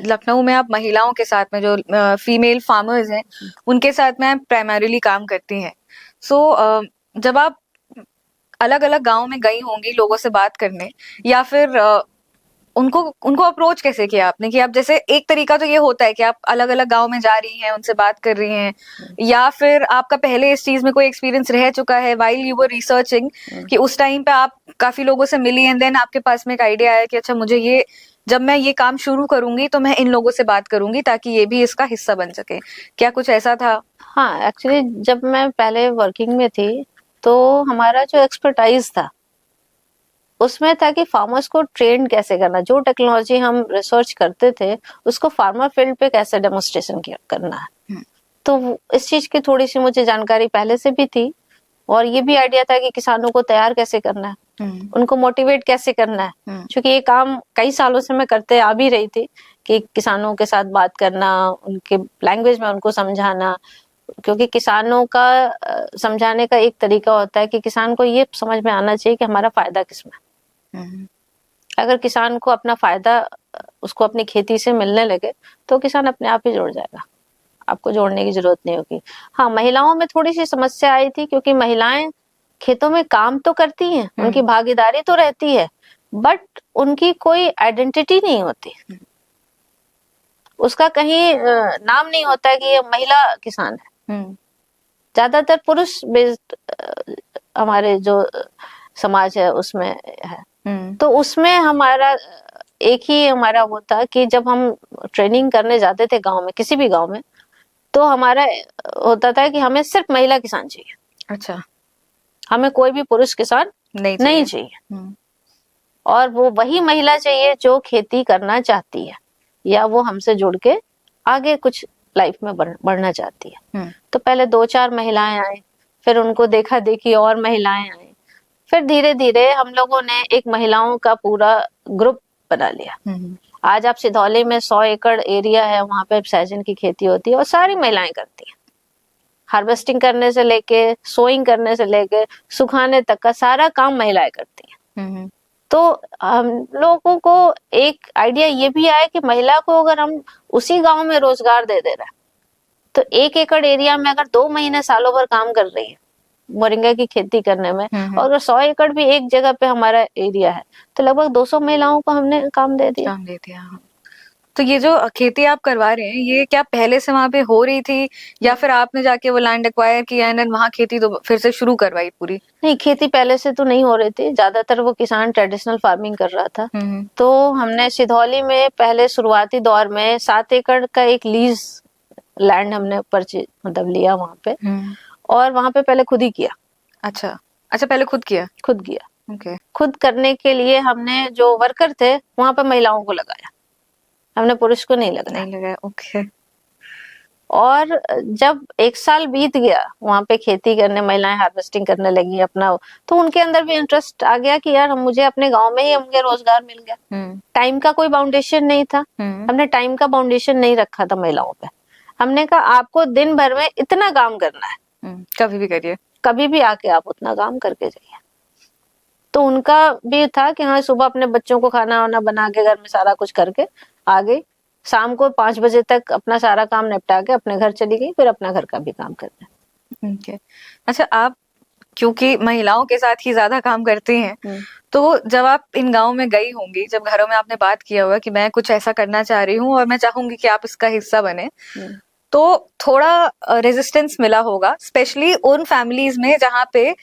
लखनऊ में आप महिलाओं के साथ में जो फीमेल फार्मर्स हैं उनके साथ में आप प्राइमरीली काम करती हैं। सो जब आप अलग अलग गांव में गई होंगी लोगों से बात करने, या फिर उनको अप्रोच कैसे किया आपने? कि आप जैसे एक तरीका तो ये होता है कि आप अलग अलग गांव में जा रही हैं, उनसे बात कर रही हैं, या फिर आपका पहले इस चीज में कोई एक्सपीरियंस रह चुका है व्हाइल यू वर रिसर्चिंग, कि उस टाइम पे आप काफी लोगों से मिली एंड देन आपके पास में एक आइडिया आया कि अच्छा मुझे ये, जब मैं ये काम शुरू करूंगी तो मैं इन लोगों से बात करूंगी ताकि ये भी इसका हिस्सा बन सके। क्या कुछ ऐसा था? हाँ, एक्चुअली जब मैं पहले वर्किंग में थी तो हमारा जो एक्सपर्टाइज था उसमें था कि फार्मर्स को ट्रेन कैसे करना, जो टेक्नोलॉजी हम रिसर्च करते थे उसको फार्मर फील्ड पे कैसे डेमोन्स्ट्रेशन करना है। तो इस चीज की थोड़ी सी मुझे जानकारी पहले से भी थी, और ये भी आइडिया था कि किसानों को तैयार कैसे करना है, उनको मोटिवेट कैसे करना है, क्योंकि ये काम कई सालों से मैं करते आ भी रही थी कि किसानों के साथ बात करना, उनके लैंग्वेज में उनको समझाना, क्योंकि किसानों का समझाने का एक तरीका होता है कि किसान को ये समझ में आना चाहिए कि हमारा फायदा किसमें। अगर किसान को अपना फायदा उसको अपनी खेती से मिलने लगे तो किसान अपने आप ही जुड़ जाएगा, आपको जोड़ने की जरूरत नहीं होगी। हाँ, महिलाओं में थोड़ी सी समस्या आई थी, क्योंकि महिलाएं खेतों में काम तो करती हैं, उनकी भागीदारी तो रहती है, बट उनकी कोई आइडेंटिटी नहीं होती, उसका कहीं नाम नहीं होता है कि ये महिला किसान है। ज्यादातर पुरुष बेस्ड हमारे जो समाज है उसमें है। तो उसमें हमारा एक ही हमारा वो था कि जब हम ट्रेनिंग करने जाते थे गांव में, किसी भी गांव में, तो हमारा होता था कि हमें सिर्फ महिला किसान चाहिए। अच्छा, हमें कोई भी पुरुष किसान नहीं चाहिए। और वो वही महिला चाहिए जो खेती करना चाहती है या वो हमसे जुड़ के आगे कुछ लाइफ में बढ़ना चाहती है। तो पहले 2-4 महिलाएं आई, फिर उनको देखा देखी और महिलाएं आई, फिर धीरे धीरे हम लोगों ने एक महिलाओं का पूरा ग्रुप बना लिया। आज आप सिधौली में 100 एकड़ एरिया है, वहां पे सहजन की खेती होती है और सारी महिलाएं करती हैं। हार्वेस्टिंग करने से लेके, सोइंग करने से लेके, सुखाने तक का सारा काम महिलाएं करती हैं। तो हम लोगों को एक आइडिया ये भी आया कि महिला को अगर हम उसी गांव में रोजगार दे दे रहे हैं, तो 1 एकड़ एरिया में अगर 2 महीने सालों भर काम कर रही है मोरिंगा की खेती करने में, और अगर 100 एकड़ भी एक जगह पे हमारा एरिया है, तो लगभग 200 महिलाओं को हमने काम दे दिया। तो ये जो खेती आप करवा रहे हैं, ये क्या पहले से वहां पे हो रही थी या फिर आपने जाके वो लैंड एक्वायर किया एंड वहां खेती तो फिर से शुरू करवाई पूरी? नहीं, खेती पहले से तो नहीं हो रही थी, ज्यादातर वो किसान ट्रेडिशनल फार्मिंग कर रहा था। तो हमने सिधौली में पहले शुरुआती दौर में 7 एकड़ का एक लीज लैंड हमने परचेज मतलब लिया वहां पे, और वहां पे पहले खुद ही किया। अच्छा, पहले खुद किया? खुद किया। ओके। खुद करने के लिए हमने जो वर्कर थे वहां पे महिलाओं को लगाया, हमने पुरुष को नहीं लगाया। ओके। और जब 1 साल बीत गया वहां पे खेती करने, महिलाएं हार्वेस्टिंग करने लगी अपना, तो उनके अंदर भी इंटरेस्ट आ गया कि यार मुझे अपने गांव में ही मुझे रोजगार मिल गया। टाइम का कोई बाउंडेशन नहीं था, हमने टाइम का बाउंडेशन नहीं रखा था महिलाओं पे। हमने कहा आपको दिन भर में इतना काम करना है, कभी भी करिए, कभी भी आके आप उतना काम करके जाइए। तो उनका भी था कि हाँ, सुबह अपने बच्चों को खाना वाना बना के घर में सारा कुछ करके आ गई, शाम को 5 बजे तक अपना सारा काम निपटा के अपने घर चली गई, फिर अपना घर का भी काम करना। ओके। अच्छा, आप क्योंकि महिलाओं के साथ ही ज्यादा काम करती हैं, तो जब आप इन गाँव में गई होंगी, जब घरों में आपने बात किया होगा कि मैं कुछ ऐसा करना चाह रही हूँ और मैं चाहूंगी कि आप इसका हिस्सा बने, तो थोड़ा रेजिस्टेंस मिला होगा, स्पेशली उन फैमिलीज में जहाँ पे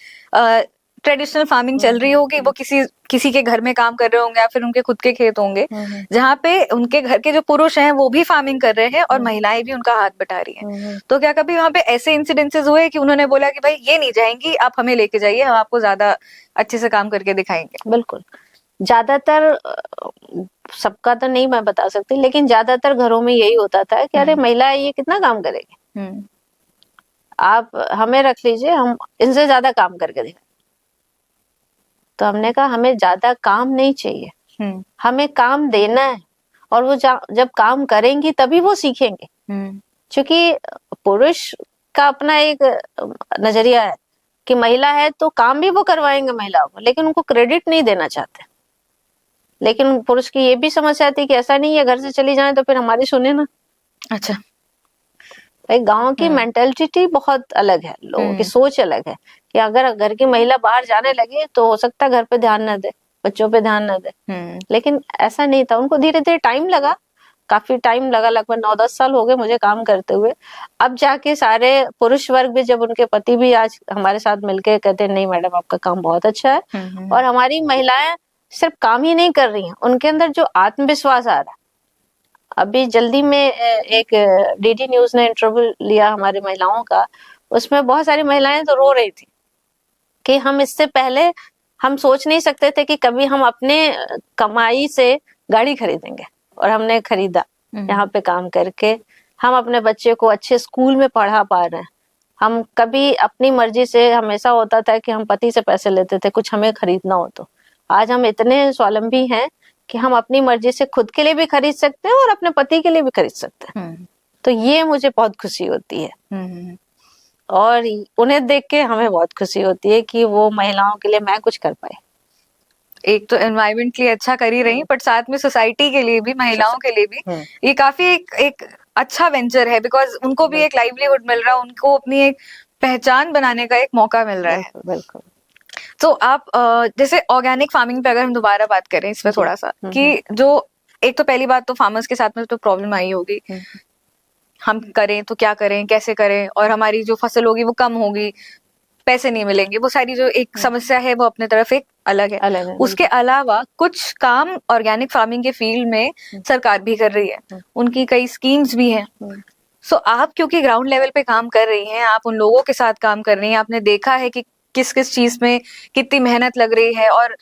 ट्रेडिशनल फार्मिंग चल रही होगी, वो किसी के घर में काम कर रहे होंगे या फिर उनके खुद के खेत होंगे, जहाँ पे उनके घर के जो पुरुष हैं वो भी फार्मिंग कर रहे हैं और महिलाएं भी उनका हाथ बटा रही हैं। तो क्या कभी वहाँ पे ऐसे इंसिडेंसेस हुए कि उन्होंने बोला कि भाई ये नहीं जाएंगी, आप हमें लेके जाइए, हम आपको ज्यादा अच्छे से काम करके दिखाएंगे? बिल्कुल, ज्यादातर, सबका तो नहीं मैं बता सकती, लेकिन ज्यादातर घरों में यही होता था कि अरे महिला ये कितना काम करेगी, आप हमें रख लीजिए, हम इनसे ज्यादा काम करके दिखाएंगे। तो हमने कहा हमें ज्यादा काम नहीं चाहिए, हमें काम देना है, और वो जब काम करेंगी तभी वो सीखेंगे। क्योंकि पुरुष का अपना एक नजरिया है कि महिला है तो काम भी वो करवाएंगे महिलाओं को, लेकिन उनको क्रेडिट नहीं देना चाहते। लेकिन पुरुष की ये भी समस्या थी कि ऐसा नहीं है घर से चली जाए तो फिर हमारी सुने ना। अच्छा, एक गांव की मेंटेलिटी बहुत अलग है, लोगों की सोच अलग है कि अगर घर की महिला बाहर जाने लगे तो हो सकता है घर पे ध्यान न दे, बच्चों पे ध्यान न दे। लेकिन ऐसा नहीं था, उनको धीरे धीरे टाइम लगा, काफी टाइम लगा, लगभग 9-10 साल हो गए मुझे काम करते हुए। अब जाके सारे पुरुष वर्ग भी, जब उनके पति भी आज हमारे साथ मिलके कहते नहीं मैडम आपका काम बहुत अच्छा है, और हमारी महिलाएं सिर्फ काम ही नहीं कर रही हैं, उनके अंदर जो आत्मविश्वास आ रहा है। अभी जल्दी में एक डीडी न्यूज ने इंटरव्यू लिया हमारी महिलाओं का, उसमें बहुत सारी महिलाएं तो रो रही थी कि हम इससे पहले हम सोच नहीं सकते थे कि कभी हम अपने कमाई से गाड़ी खरीदेंगे, और हमने खरीदा। यहाँ पे काम करके हम अपने बच्चे को अच्छे स्कूल में पढ़ा पा रहे हैं। हम कभी अपनी मर्जी से, हमेशा होता था कि हम पति से पैसे लेते थे कुछ हमें खरीदना हो तो। आज हम इतने स्वावलंबी हैं कि हम अपनी मर्जी से खुद के लिए भी खरीद सकते हैं और अपने पति के लिए भी खरीद सकते हैं। तो ये मुझे बहुत खुशी होती है, और उन्हें देख के हमें बहुत खुशी होती है कि वो महिलाओं के लिए मैं कुछ कर पाए। एक तो एनवायरनमेंट के लिए अच्छा कर ही रही, बट साथ में सोसाइटी के लिए भी, महिलाओं के लिए भी ये काफी एक अच्छा वेंचर है, बिकॉज उनको भी एक लाइवलीहुड मिल रहा है, उनको अपनी एक पहचान बनाने का एक मौका मिल रहा है। बिल्कुल। तो आप जैसे ऑर्गेनिक फार्मिंग पे अगर हम दोबारा बात करें इसमें थोड़ा सा, कि जो एक तो पहली बात तो फार्मर्स के साथ में तो प्रॉब्लम आई होगी, हम करें तो क्या करें, कैसे करें, और हमारी जो फसल होगी वो कम होगी, पैसे नहीं मिलेंगे, वो सारी जो एक समस्या है वो अपने तरफ एक अलग है। उसके अलावा कुछ काम ऑर्गेनिक फार्मिंग के फील्ड में सरकार भी कर रही है, उनकी कई स्कीम्स भी हैं। सो आप क्योंकि ग्राउंड लेवल पे काम कर रही हैं, आप उन लोगों के साथ काम कर रही हैं, आपने देखा है कि किस किस चीज में कितनी मेहनत लग रही है, और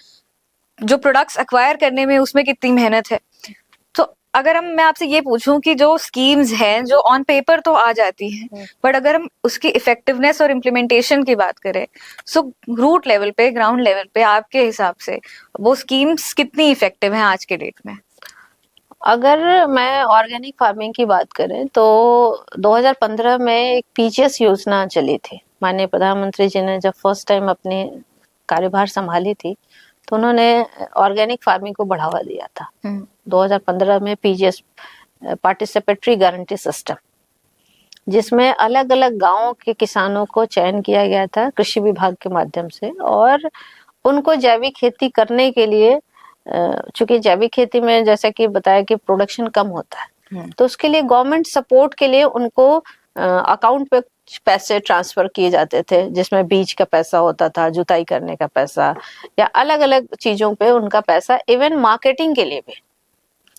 जो प्रोडक्ट्स एक्वायर करने में उसमें कितनी मेहनत है। तो अगर मैं आपसे ये पूछूं कि जो स्कीम्स हैं जो ऑन पेपर तो आ जाती हैं, बट अगर हम उसकी इफेक्टिवनेस और इम्प्लीमेंटेशन की बात करें, सो रूट लेवल पे, ग्राउंड लेवल पे आपके हिसाब से वो स्कीम्स कितनी इफेक्टिव हैं आज के डेट में? अगर मैं ऑर्गेनिक फार्मिंग की बात करें तो 2015 में एक पीजीएस योजना चली थी। माननीय प्रधानमंत्री जी ने जब फर्स्ट टाइम अपनी कार्यभार संभाली थी तो उन्होंने ऑर्गेनिक फार्मिंग को बढ़ावा दिया था। 2015 में पीजीएस, पार्टिसिपेटरी गारंटी सिस्टम, जिसमें अलग अलग गांवों के किसानों को चयन किया गया था कृषि विभाग के माध्यम से, और उनको जैविक खेती करने के लिए, चूंकि जैविक खेती में जैसा कि बताया कि प्रोडक्शन कम होता है, तो उसके लिए गवर्नमेंट सपोर्ट के लिए उनको अकाउंट पे पैसे ट्रांसफर किए जाते थे, जिसमें बीज का पैसा होता था, जुताई करने का पैसा, या अलग अलग चीजों पे उनका पैसा, इवन मार्केटिंग के लिए भी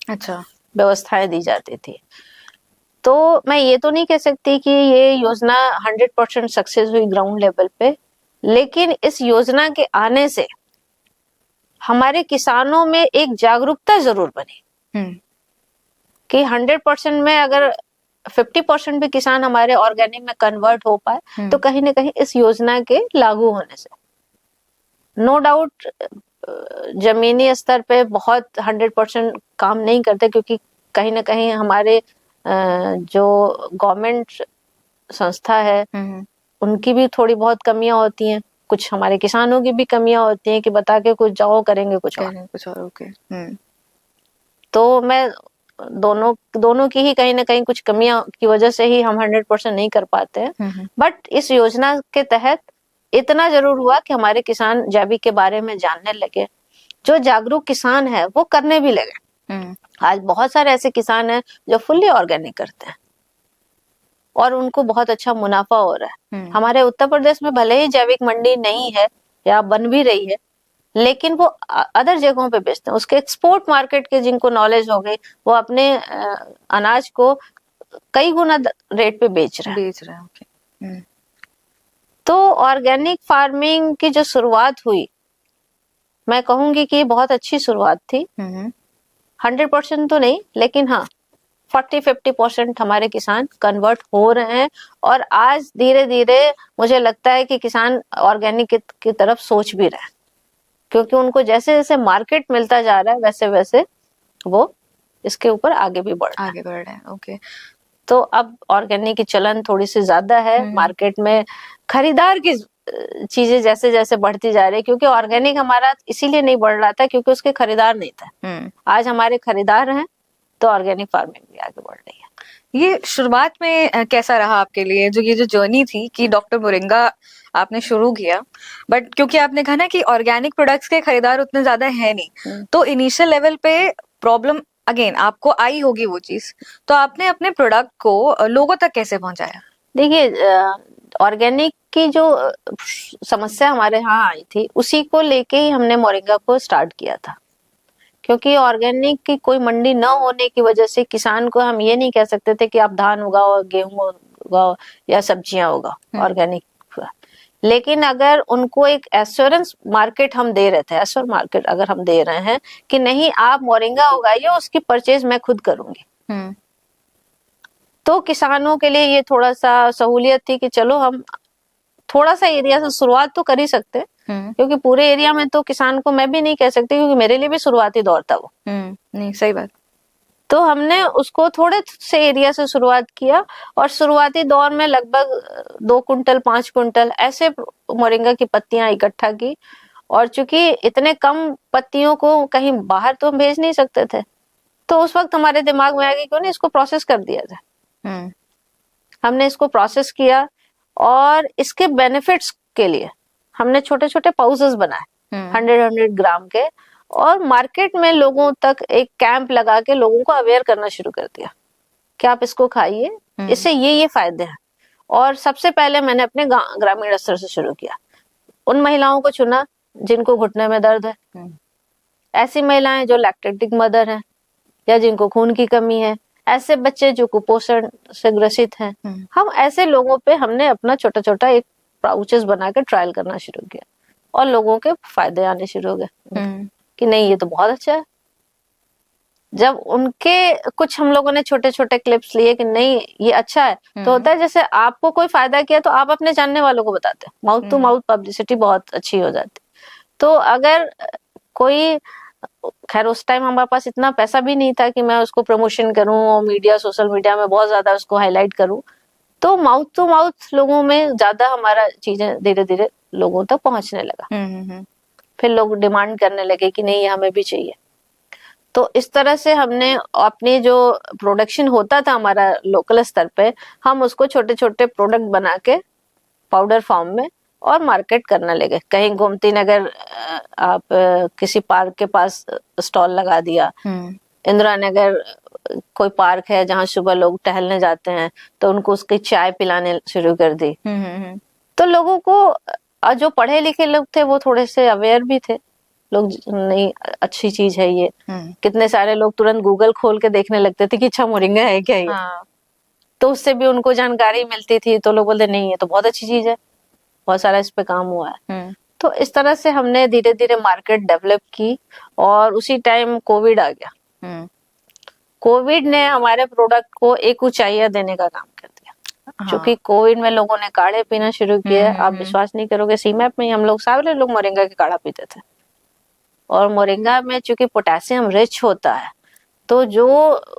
अच्छा व्यवस्थाएं दी जाती थी। तो मैं ये तो नहीं कह सकती कि ये योजना 100% सक्सेस हुई ग्राउंड लेवल पे, लेकिन इस योजना के आने से हमारे किसानों में एक जागरूकता जरूर बनी कि 100% में अगर 50% भी किसान हमारे ऑर्गेनिक में कन्वर्ट हो पाए तो कहीं ना कहीं इस योजना के लागू होने से, नो डाउट, जमीनी स्तर पे बहुत 100% काम नहीं करते, क्योंकि कहीं ना कहीं हमारे जो गवर्नमेंट संस्था है उनकी भी थोड़ी बहुत कमियां होती हैं, कुछ हमारे किसानों की भी कमियां होती हैं कि बता के कुछ जाओ, करेंगे कुछ और। ओके। तो मैं दोनों की ही कहीं ना कहीं कुछ कमियां की वजह से ही हम 100% नहीं कर पाते हैं। बट इस योजना के तहत इतना जरूर हुआ कि हमारे किसान जैविक के बारे में जानने लगे, जो जागरूक किसान है वो करने भी लगे। आज बहुत सारे ऐसे किसान हैं जो फुल्ली ऑर्गेनिक करते हैं और उनको बहुत अच्छा मुनाफा हो रहा है। हमारे उत्तर प्रदेश में भले ही जैविक मंडी नहीं है या बन भी रही है, लेकिन वो अदर जगहों पे बेचते हैं। उसके एक्सपोर्ट मार्केट के जिनको नॉलेज हो गई, वो अपने अनाज को कई गुना रेट पे बेच रहे हैं। ओके। तो ऑर्गेनिक फार्मिंग की जो शुरुआत हुई, मैं कहूंगी कि बहुत अच्छी शुरुआत थी। 100% तो नहीं, लेकिन हाँ 40-50% हमारे किसान कन्वर्ट हो रहे हैं, और आज धीरे धीरे मुझे लगता है कि किसान ऑर्गेनिक की तरफ सोच भी रहे हैं, क्योंकि उनको जैसे जैसे मार्केट मिलता जा रहा है वैसे वैसे वो इसके ऊपर आगे भी बढ़ रहे हैं। ओके। तो अब ऑर्गेनिक की चलन थोड़ी सी ज्यादा है मार्केट में, खरीदार की चीजें जैसे जैसे बढ़ती जा रही है, क्योंकि ऑर्गेनिक हमारा इसीलिए नहीं बढ़ रहा था क्योंकि उसके खरीदार नहीं था। आज हमारे खरीदार हैं तो ऑर्गेनिक फार्मिंग भी आगे बढ़ रही है। ये शुरुआत में कैसा रहा आपके लिए, जो ये जो जर्नी थी कि डॉक्टर मोरिंगा आपने शुरू किया, बट क्योंकि आपने कहा ना कि ऑर्गेनिक प्रोडक्ट्स के खरीदार उतने ज्यादा है नहीं, तो इनिशियल लेवल पे प्रॉब्लम अगेन आपको आई होगी वो चीज, तो आपने अपने प्रोडक्ट को लोगों तक कैसे पहुंचाया? देखिए, ऑर्गेनिक की जो समस्या हमारे यहाँ आई थी उसी को लेके ही हमने मोरिंगा को स्टार्ट किया था, क्योंकि ऑर्गेनिक की कोई मंडी न होने की वजह से किसान को हम ये नहीं कह सकते थे कि आप धान उगाओ, गेहूं उगाओ या सब्जियां उगाओ ऑर्गेनिक, लेकिन अगर उनको एक एश्योरेंस मार्केट हम दे रहे थे, एश्योर मार्केट अगर हम दे रहे हैं कि नहीं आप मोरिंगा उगाइए, उसकी परचेज मैं खुद करूंगी, तो किसानों के लिए ये थोड़ा सा सहूलियत थी कि चलो हम थोड़ा सा एरिया से शुरुआत तो कर ही सकते, क्योंकि पूरे एरिया में तो किसान को मैं भी नहीं कह सकती, क्योंकि मेरे लिए भी शुरुआती दौर था वो। नहीं, सही बात। तो हमने उसको थोड़े से एरिया से शुरुआत किया, और शुरुआती दौर में लगभग 2 कुंटल 5 कुंटल ऐसे मोरिंगा की पत्तियां इकट्ठा की। और चूंकि इतने कम पत्तियों को कहीं बाहर तो हम भेज नहीं सकते थे, तो उस वक्त हमारे दिमाग में आ गया क्यों नहीं इसको प्रोसेस कर दिया जाए। हमने इसको प्रोसेस किया, और इसके बेनिफिट्स के लिए हमने छोटे छोटे पाउचेस बनाए 100 ग्राम के, और मार्केट में लोगों तक एक कैंप लगा के लोगों को अवेयर करना शुरू कर दिया कि आप इसको खाइए, इससे ये फायदे हैं। और सबसे पहले मैंने अपने ग्रामीण स्तर से शुरू किया। उन महिलाओं को चुना जिनको घुटने में दर्द है, ऐसी महिलाएं जो लैक्टेटिक मदर हैं, या जिनको खून की कमी है, ऐसे बच्चे जो कुपोषण से ग्रसित हैं। हम ऐसे लोगों पे हमने अपना छोटा छोटा एक पाउचेस बना के ट्रायल करना शुरू किया, और लोगों के फायदे आने शुरू हो गए कि नहीं ये तो बहुत अच्छा है। जब उनके कुछ हम लोगों ने छोटे छोटे क्लिप्स लिए कि नहीं ये अच्छा है, तो होता है जैसे आपको कोई फायदा किया तो आप अपने जानने वालों को बताते हैं, माउथ टू माउथ पब्लिसिटी बहुत अच्छी हो जाती। तो अगर कोई, खैर उस टाइम हमारे पास इतना पैसा भी नहीं था कि मैं उसको प्रमोशन करूं और मीडिया सोशल मीडिया में बहुत ज्यादा उसको हाईलाइट करूं, तो माउथ टू माउथ लोगों में ज्यादा हमारा चीजें धीरे धीरे लोगों तक पहुंचने लगा। फिर लोग डिमांड करने लगे कि नहीं ये हमें भी चाहिए। तो इस तरह से हमने अपनी जो प्रोडक्शन होता था हमारा लोकल स्तर पे, हम उसको छोटे छोटे प्रोडक्ट बना के पाउडर फॉर्म में और मार्केट करने लगे। कहीं गोमती नगर आप किसी पार्क के पास स्टॉल लगा दिया, इंदिरा नगर कोई पार्क है जहाँ सुबह लोग टहलने जाते हैं, तो उनको उसकी चाय पिलाने शुरू कर दी। तो लोगों को जो पढ़े लिखे लोग थे वो थोड़े से अवेयर भी थे, लोग नहीं अच्छी चीज है ये। कितने सारे लोग तुरंत गूगल खोल के देखने लगते थे कि अच्छा मोरिंगा है क्या ये। तो उससे भी उनको जानकारी मिलती थी, तो लोग बोलते नहीं ये तो बहुत अच्छी चीज है, बहुत सारा इस पे काम हुआ है। तो इस तरह से हमने धीरे धीरे मार्केट डेवलप की, और उसी टाइम कोविड आ गया। कोविड ने हमारे प्रोडक्ट को एक ऊंचाइया देने का काम कर दिया। क्योंकि कोविड में लोगों ने काढ़े पीना शुरू किए। आप विश्वास नहीं करोगे, सीमैप में हम लोग सारे लोग मोरिंगा के काढ़ा पीते थे। और मोरिंगा में चूंकि पोटेशियम रिच होता है, तो जो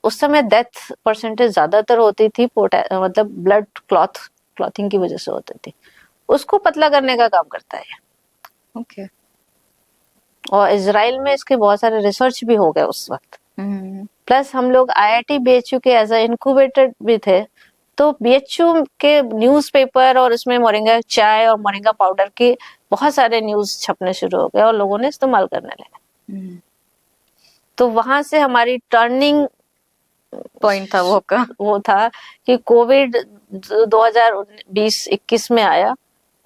उस समय डेथ परसेंटेज ज्यादातर होती थी मतलब ब्लड क्लॉथिंग की वजह से होती थी, उसको पतला करने का काम करता है। ओके। और इजराइल में इसके बहुत सारे रिसर्च भी हो गए उस वक्त। प्लस हम लोग IIT BHU के एज ए इनक्यूबेटर भी थे, तो BHU के न्यूज़पेपर और उसमें मोरिंगा चाय और मोरिंगा पाउडर के बहुत सारे न्यूज छपने शुरू हो गए और लोगों ने इस्तेमाल करने लगे। तो वहां से हमारी टर्निंग पॉइंट था वो था कि कोविड 2020-21 में आया,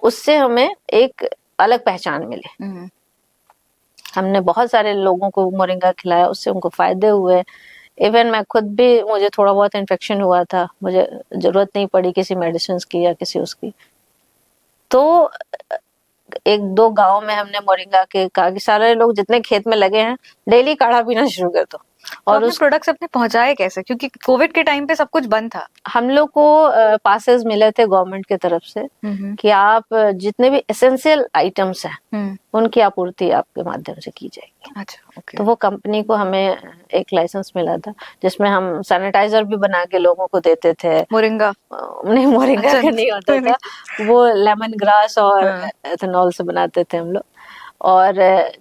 उससे हमें एक अलग पहचान मिली। हमने बहुत सारे लोगों को मोरिंगा खिलाया, उससे उनको फायदे हुए। इवन मैं खुद भी, मुझे थोड़ा बहुत इन्फेक्शन हुआ था, मुझे जरूरत नहीं पड़ी किसी मेडिसिन की या किसी उसकी। तो 1-2 गांव में हमने मोरिंगा के कहा कि सारे लोग जितने खेत में लगे हैं डेली काढ़ा पीना शुरू कर दो। और उस प्रोडक्ट्स अपने पहुंचाए कैसे, क्योंकि कोविड के टाइम पे सब कुछ बंद था। हम लोग को पासेस मिले थे गवर्नमेंट की तरफ से कि आप जितने भी एसेंशियल आइटम्स हैं उनकी आपूर्ति आपके माध्यम से की जाएगी। अच्छा, ओके। तो वो कंपनी को हमें एक लाइसेंस मिला था, जिसमें हम सैनिटाइजर भी बना के लोगों को देते थे। मोरिंगा नहीं, मोरिंगा अच्छा, का नहीं होता था, वो लेमन ग्रास और एथेनॉल से बनाते थे हम लोग। और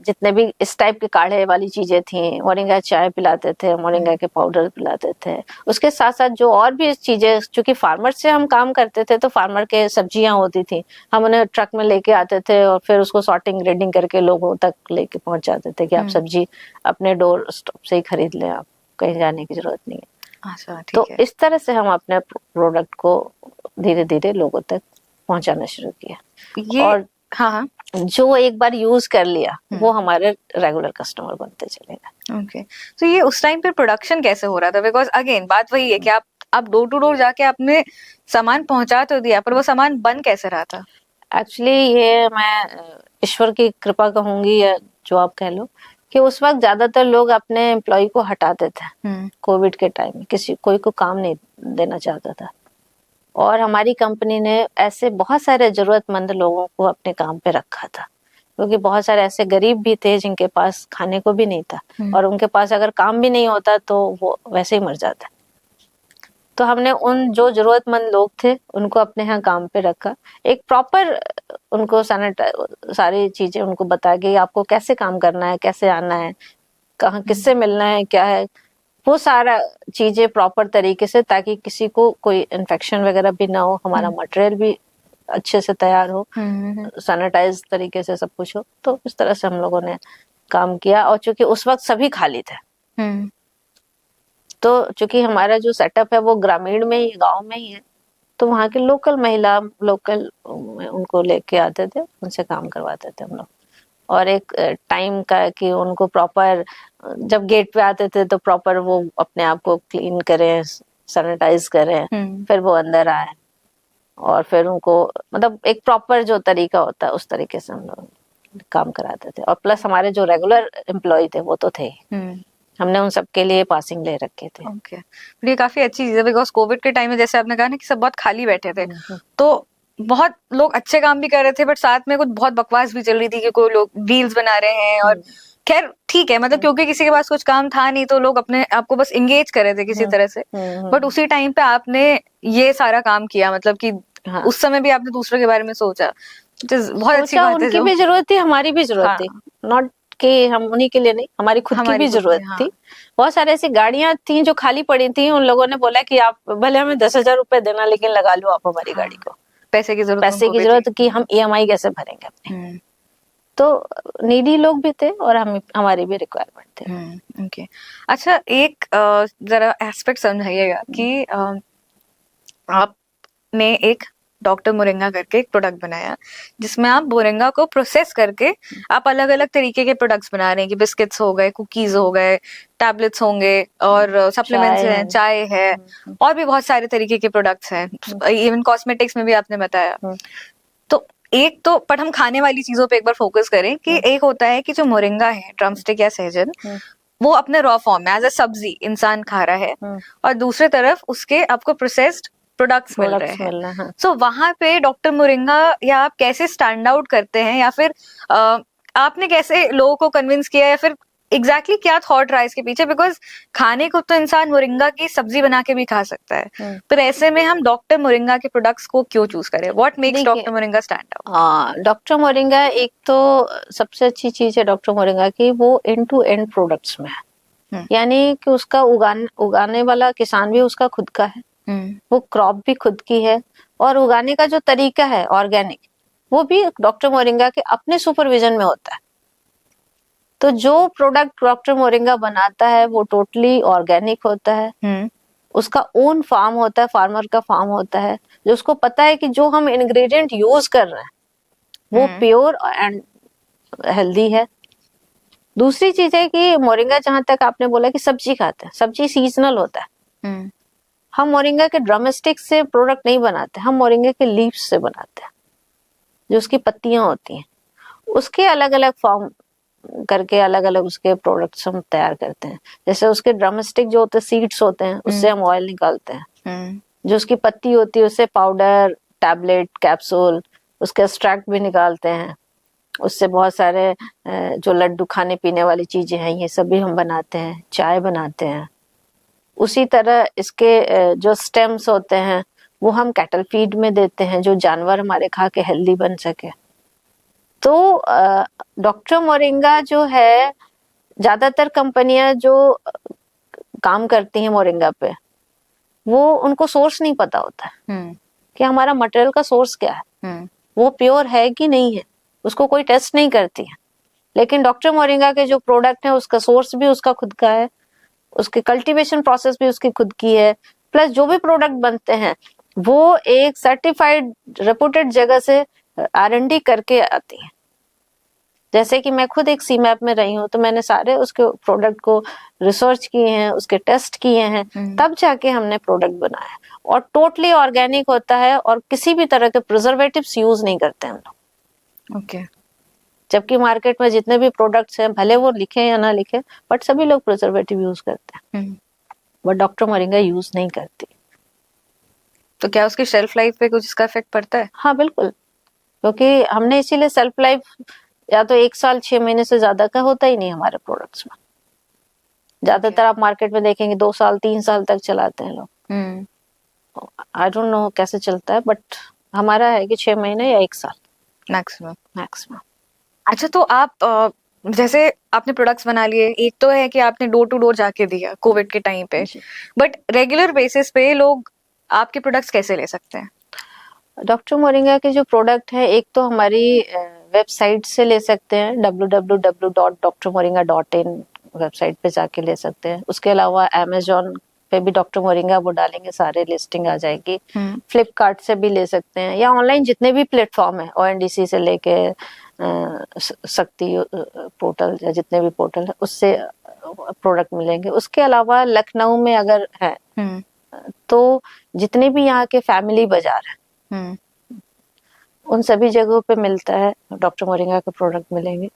जितने भी इस टाइप के काढ़े वाली चीजें थी, मोरिंगा चाय पिलाते थे, मोरिंगा के पाउडर पिलाते थे। उसके साथ साथ जो और भी चीजें, चूंकि फार्मर से हम काम करते थे, तो फार्मर के सब्जियां होती थी, हम उन्हें ट्रक में लेके आते थे और फिर उसको सॉर्टिंग ग्रेडिंग करके लोगों तक लेके पहुंच जाते थे कि आप सब्जी अपने डोर स्टॉप से ही खरीद लें, आप कहीं जाने की जरूरत नहीं है। अच्छा, ठीक तो है। इस तरह से हम अपने प्रोडक्ट को धीरे धीरे लोगों तक पहुंचाना शुरू किया। और हाँ, जो एक बार यूज कर लिया वो हमारे रेगुलर कस्टमर बनते चलेगा। ओके। तो ये उस टाइम पे प्रोडक्शन कैसे हो रहा था? बिकॉज अगेन बात वही है कि आप डोर टू डोर जाके आपने सामान पहुंचा तो दिया, पर वो सामान बन कैसे रहा था? एक्चुअली ये मैं ईश्वर की कृपा कहूंगी, या जो आप कह लो, कि उस वक्त ज्यादातर लोग अपने एम्प्लॉय को हटाते थे कोविड के टाइम में, किसी कोई को काम नहीं देना चाहता था। और हमारी कंपनी ने ऐसे बहुत सारे जरूरतमंद लोगों को अपने काम पे रखा था, क्योंकि बहुत सारे ऐसे गरीब भी थे जिनके पास खाने को भी नहीं था, और उनके पास अगर काम भी नहीं होता तो वो वैसे ही मर जाता। तो हमने उन जो जरूरतमंद लोग थे उनको अपने यहाँ काम पे रखा, एक प्रॉपर उनको सारी चीजें उनको बता के आपको कैसे काम करना है, कैसे आना है, कहाँ किससे मिलना है, क्या है, वो सारा चीजें प्रॉपर तरीके से, ताकि किसी को कोई इन्फेक्शन वगैरह भी ना हो, हमारा मटेरियल भी अच्छे से तैयार हो, सैनिटाइज तरीके से सब कुछ हो। तो इस तरह से हम लोगों ने काम किया। और चूंकि उस वक्त सभी खाली थे, तो चूंकि हमारा जो सेटअप है वो ग्रामीण में ही, गांव में ही है, तो वहाँ की लोकल महिला, लोकल उनको लेके आते थे, उनसे काम करवाते थे हम लोग। और एक टाइम का कि उनको प्रॉपर, जब गेट पे आते थे तो प्रॉपर वो अपने आप को क्लीन करें, सैनिटाइज करें, फिर वो अंदर आए, और फिर उनको मतलब एक प्रॉपर जो तरीका होता है उस तरीके से हम लोग काम कराते थे। और प्लस हमारे जो रेगुलर एम्प्लॉय थे वो तो थे, हमने उन सब के लिए पासिंग ले रखे थे। ओके, ये काफी अच्छी चीज है, बिकॉज कोविड के टाइम में जैसे आपने कहा ना कि सब बहुत खाली बैठे थे, तो बहुत लोग अच्छे काम भी कर रहे थे, बट साथ में कुछ बहुत बकवास भी चल रही थी कि कोई लोग रील्स बना रहे हैं। और खैर ठीक है, मतलब क्योंकि किसी के पास कुछ काम था नहीं तो लोग अपने आपको बस इंगेज कर रहे थे किसी तरह से, बट उसी टाइम पे आपने ये सारा काम किया, मतलब कि उस समय भी आपने दूसरों के बारे में सोचा, बहुत अच्छी बात है। उनकी भी जरूरत थी, हमारी भी जरूरत थी, नॉट कि हम उन्हीं के लिए नहीं, हमारी खुद की भी जरूरत थी। बहुत सारे ऐसी गाड़ियां थी जो खाली पड़ी थी, उन लोगों ने बोला कि आप भले हमें 10,000 रुपए देना, लेकिन लगा लो आप हमारी गाड़ी को, पैसे की जरूरत कि हम EMI कैसे भरेंगे अपने। तो नीडी लोग भी थे और हमारी भी रिक्वायरमेंट थे। ओके, अच्छा एक जरा एस्पेक्ट समझाइएगा कि आपने एक डॉक्टर मोरिंगा करके एक प्रोडक्ट बनाया जिसमें आप मोरिंगा को प्रोसेस करके आप अलग अलग तरीके के प्रोडक्ट्स बना रहे हैं, कि बिस्किट्स हो गए, कुकीज हो गए, टैबलेट्स होंगे, और सप्लीमेंट्स हैं, चाय है, और भी बहुत सारे तरीके के प्रोडक्ट्स हैं, इवन कॉस्मेटिक्स में भी आपने बताया। तो एक तो पर हम खाने वाली चीजों पे एक बार फोकस करें कि एक होता है कि जो मोरिंगा है, ड्रमस्टिक या सहजन, वो अपने रॉ फॉर्म में एज अ सब्जी इंसान खा रहा है, और दूसरी तरफ उसके आपको प्रोसेस्ड प्रोडक्ट्स मिल रहे हैं। सो वहां पे डॉक्टर मोरिंगा या आप कैसे स्टैंड आउट करते हैं, या फिर आपने कैसे लोगों को कन्विंस किया, या फिर एग्जैक्टली क्या थॉट रहा इसके पीछे? बिकॉज खाने को तो इंसान मोरिंगा की सब्जी बना के भी खा सकता है, पर ऐसे में हम डॉक्टर मोरिंगा के प्रोडक्ट्स को क्यों चूज करें? What makes doctor moringa stand out? Doctor moringa, एक तो सबसे अच्छी चीज है डॉक्टर मोरिंगा की, वो एंड टू एंड प्रोडक्ट्स में है, यानी कि उसका उगाने वाला किसान भी उसका खुद का है, वो क्रॉप भी खुद की है, और उगाने का जो तरीका है ऑर्गेनिक, वो भी डॉक्टर मोरिंगा के अपने सुपरविजन में होता है। तो जो प्रोडक्ट डॉक्टर मोरिंगा बनाता है वो टोटली ऑर्गेनिक होता है, उसका ओन फार्म होता है, फार्मर का फार्म होता है, जो उसको पता है कि जो हम इंग्रेडिएंट यूज कर रहे हैं वो प्योर एंड हेल्दी है। दूसरी चीज है कि मोरिंगा, जहां तक आपने बोला कि सब्जी खाते हैं, सब्जी सीजनल होता है, हम मोरिंगा के ड्रमस्टिक से प्रोडक्ट नहीं बनाते, हम मोरिंगा के लीव्स से बनाते हैं, जो उसकी पत्तियां होती हैं, उसके अलग अलग फॉर्म करके अलग अलग उसके प्रोडक्ट्स हम तैयार करते हैं। जैसे उसके ड्रमस्टिक जो होते हैं, सीड्स होते हैं, उससे हम ऑयल निकालते हैं, जो उसकी पत्ती होती है उससे पाउडर, टैबलेट, कैप्सूल, उसके एक्सट्रैक्ट भी निकालते हैं, उससे बहुत सारे जो लड्डू खाने पीने वाली चीजें हैं ये सब भी हम बनाते हैं, चाय बनाते हैं। उसी तरह इसके जो स्टेम्स होते हैं वो हम कैटल फीड में देते हैं, जो जानवर हमारे खा के हेल्दी बन सके। तो डॉक्टर मोरिंगा जो है, ज्यादातर कंपनियां जो काम करती हैं मोरिंगा पे, वो उनको सोर्स नहीं पता होता है कि हमारा मटेरियल का सोर्स क्या है, वो प्योर है कि नहीं है, उसको कोई टेस्ट नहीं करती है। लेकिन डॉक्टर मोरिंगा के जो प्रोडक्ट है उसका सोर्स भी उसका खुद का है, उसके कल्टीवेशन प्रोसेस भी उसकी खुद की है, प्लस जो भी प्रोडक्ट बनते हैं वो एक सर्टिफाइड रेपुटेड जगह से R&D करके आती है। जैसे कि मैं खुद एक सीमैप में रही हूँ, तो मैंने सारे उसके प्रोडक्ट को रिसर्च किए हैं, उसके टेस्ट किए हैं, तब जाके हमने प्रोडक्ट बनाया है। और टोटली ऑर्गेनिक होता है और किसी भी तरह के प्रिजर्वेटिव्स यूज नहीं करते हम लोग। ओके। जबकि मार्केट में जितने भी प्रोडक्ट्स हैं, भले वो लिखे या ना लिखे, बट सभी लोग प्रिजर्वेटिव यूज करते हैं, बट डॉक्टर मोरिंगा यूज नहीं करती। तो क्या उसकी शेल्फ लाइफ पे कुछ इसका इफेक्ट पड़ता है? हाँ बिल्कुल, क्योंकि हमने इसीलिए सेल्फ लाइफ या तो 1 साल 6 महीने से ज्यादा का होता ही नहीं हमारे प्रोडक्ट्स में। ज्यादातर आप मार्केट में देखेंगे 2 साल 3 साल तक चलाते हैं लोग। आई डोंट नो कैसे चलता है, बट हमारा है कि 6 महीने या 1 साल मैक्सिमम। अच्छा, तो आप जैसे आपने प्रोडक्ट्स बना लिए, एक तो है कि आपने डोर टू डोर जाके दिया कोविड के टाइम पे, बट रेगुलर बेसिस पे लोग आपके प्रोडक्ट्स कैसे ले सकते हैं? डॉक्टर मोरिंगा के जो प्रोडक्ट है, एक तो हमारी वेबसाइट से ले सकते हैं, www.drmoringa.in वेबसाइट पे जाके ले सकते हैं। उसके अलावा अमेजोन पे भी डॉक्टर मोरिंगा वो डालेंगे, सारे लिस्टिंग आ जाएगी। फ्लिपकार्ट से भी ले सकते हैं, या ऑनलाइन जितने भी प्लेटफॉर्म है, ONDC से लेके शक्ति पोर्टल या जितने भी पोर्टल है, उससे प्रोडक्ट मिलेंगे। उसके अलावा लखनऊ में अगर है तो जितने भी यहाँ के फैमिली बाजार है, उन सभी जगहों पे मिलता है, डॉक्टर मोरिंगा के प्रोडक्ट मिलेंगे।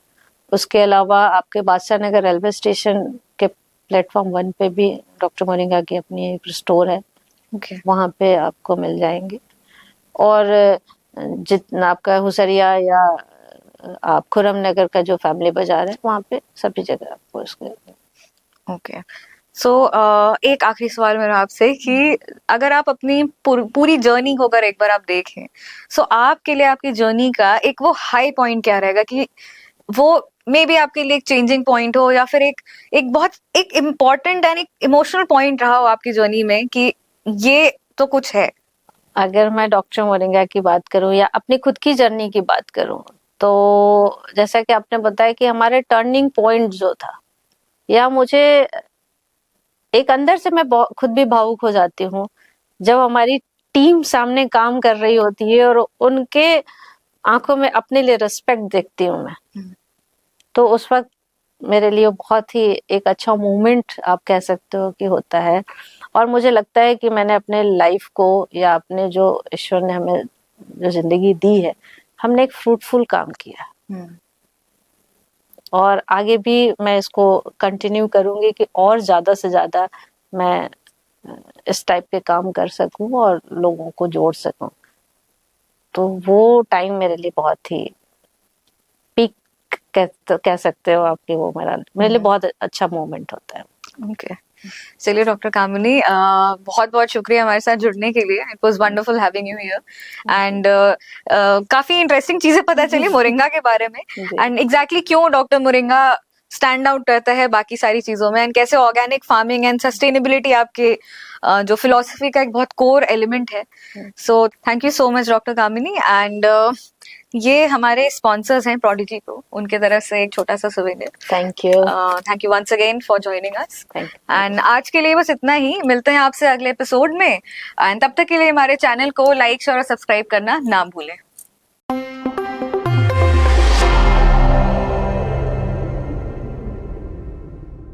उसके अलावा आपके बादशाह नगर रेलवे स्टेशन के प्लेटफॉर्म 1 पे भी डॉक्टर मोरिंगा की अपनी एक स्टोर है, वहाँ पे आपको मिल जाएंगे। और जितना आपका हुसरिया या आप खुरम नगर का जो फैमिली बाजार है, वहाँ पे सभी जगह आपको इसके। ओके। सो एक आखिरी सवाल मेरा आपसे कि अगर आप अपनी पूरी जर्नी को अगर एक बार आप देखें, सो आपके लिए आपकी जर्नी का एक वो हाई पॉइंट क्या रहेगा, कि वो मे बी आपके लिए एक चेंजिंग पॉइंट हो, या फिर एक बहुत एक इम्पोर्टेंट एंड एक इमोशनल पॉइंट रहा हो आपकी जर्नी में कि ये तो कुछ है? अगर मैं डॉक्टर मोरिंगा की बात करूं या अपनी खुद की जर्नी की बात करूं, तो जैसा कि आपने बताया कि हमारे टर्निंग पॉइंट जो था, या मुझे एक अंदर से मैं खुद भी भावुक हो जाती हूँ जब हमारी टीम सामने काम कर रही होती है और उनके आंखों में अपने लिए रिस्पेक्ट देखती हूँ मैं, तो उस वक्त मेरे लिए बहुत ही एक अच्छा मोमेंट आप कह सकते हो कि होता है। और मुझे लगता है कि मैंने अपने लाइफ को, या अपने जो ईश्वर ने हमें जो जिंदगी दी है, हमने एक फ्रूटफुल काम किया। और आगे भी मैं इसको कंटिन्यू करूंगी कि और ज्यादा से ज्यादा मैं इस टाइप के काम कर सकूं और लोगों को जोड़ सकूं। तो वो टाइम मेरे लिए बहुत ही पीक कह सकते हो आपके, वो मेरे लिए बहुत अच्छा मोमेंट होता है। ओके, चलिए डॉक्टर कामिनी, बहुत बहुत शुक्रिया हमारे साथ जुड़ने के लिए। It was wonderful having you here, and काफी इंटरेस्टिंग चीजें पता चली मोरिंगा के बारे में, एंड एग्जैक्टली क्यों डॉक्टर मोरिंगा स्टैंड आउट करता है बाकी सारी चीजों में, एंड कैसे ऑर्गेनिक फार्मिंग एंड सस्टेनेबिलिटी आपके जो फिलोसफी का एक बहुत कोर एलिमेंट है। So thank you so much doctor Kamini, and ये हमारे स्पॉन्सर्स हैं प्रोडिजी को, उनके तरफ से एक छोटा सा souvenir. Thank you once again for joining us. And आज के लिए बस इतना ही, मिलते हैं आपसे अगले एपिसोड में, एंड तब तक के लिए हमारे चैनल को लाइक शेयर और सब्सक्राइब करना ना भूलें।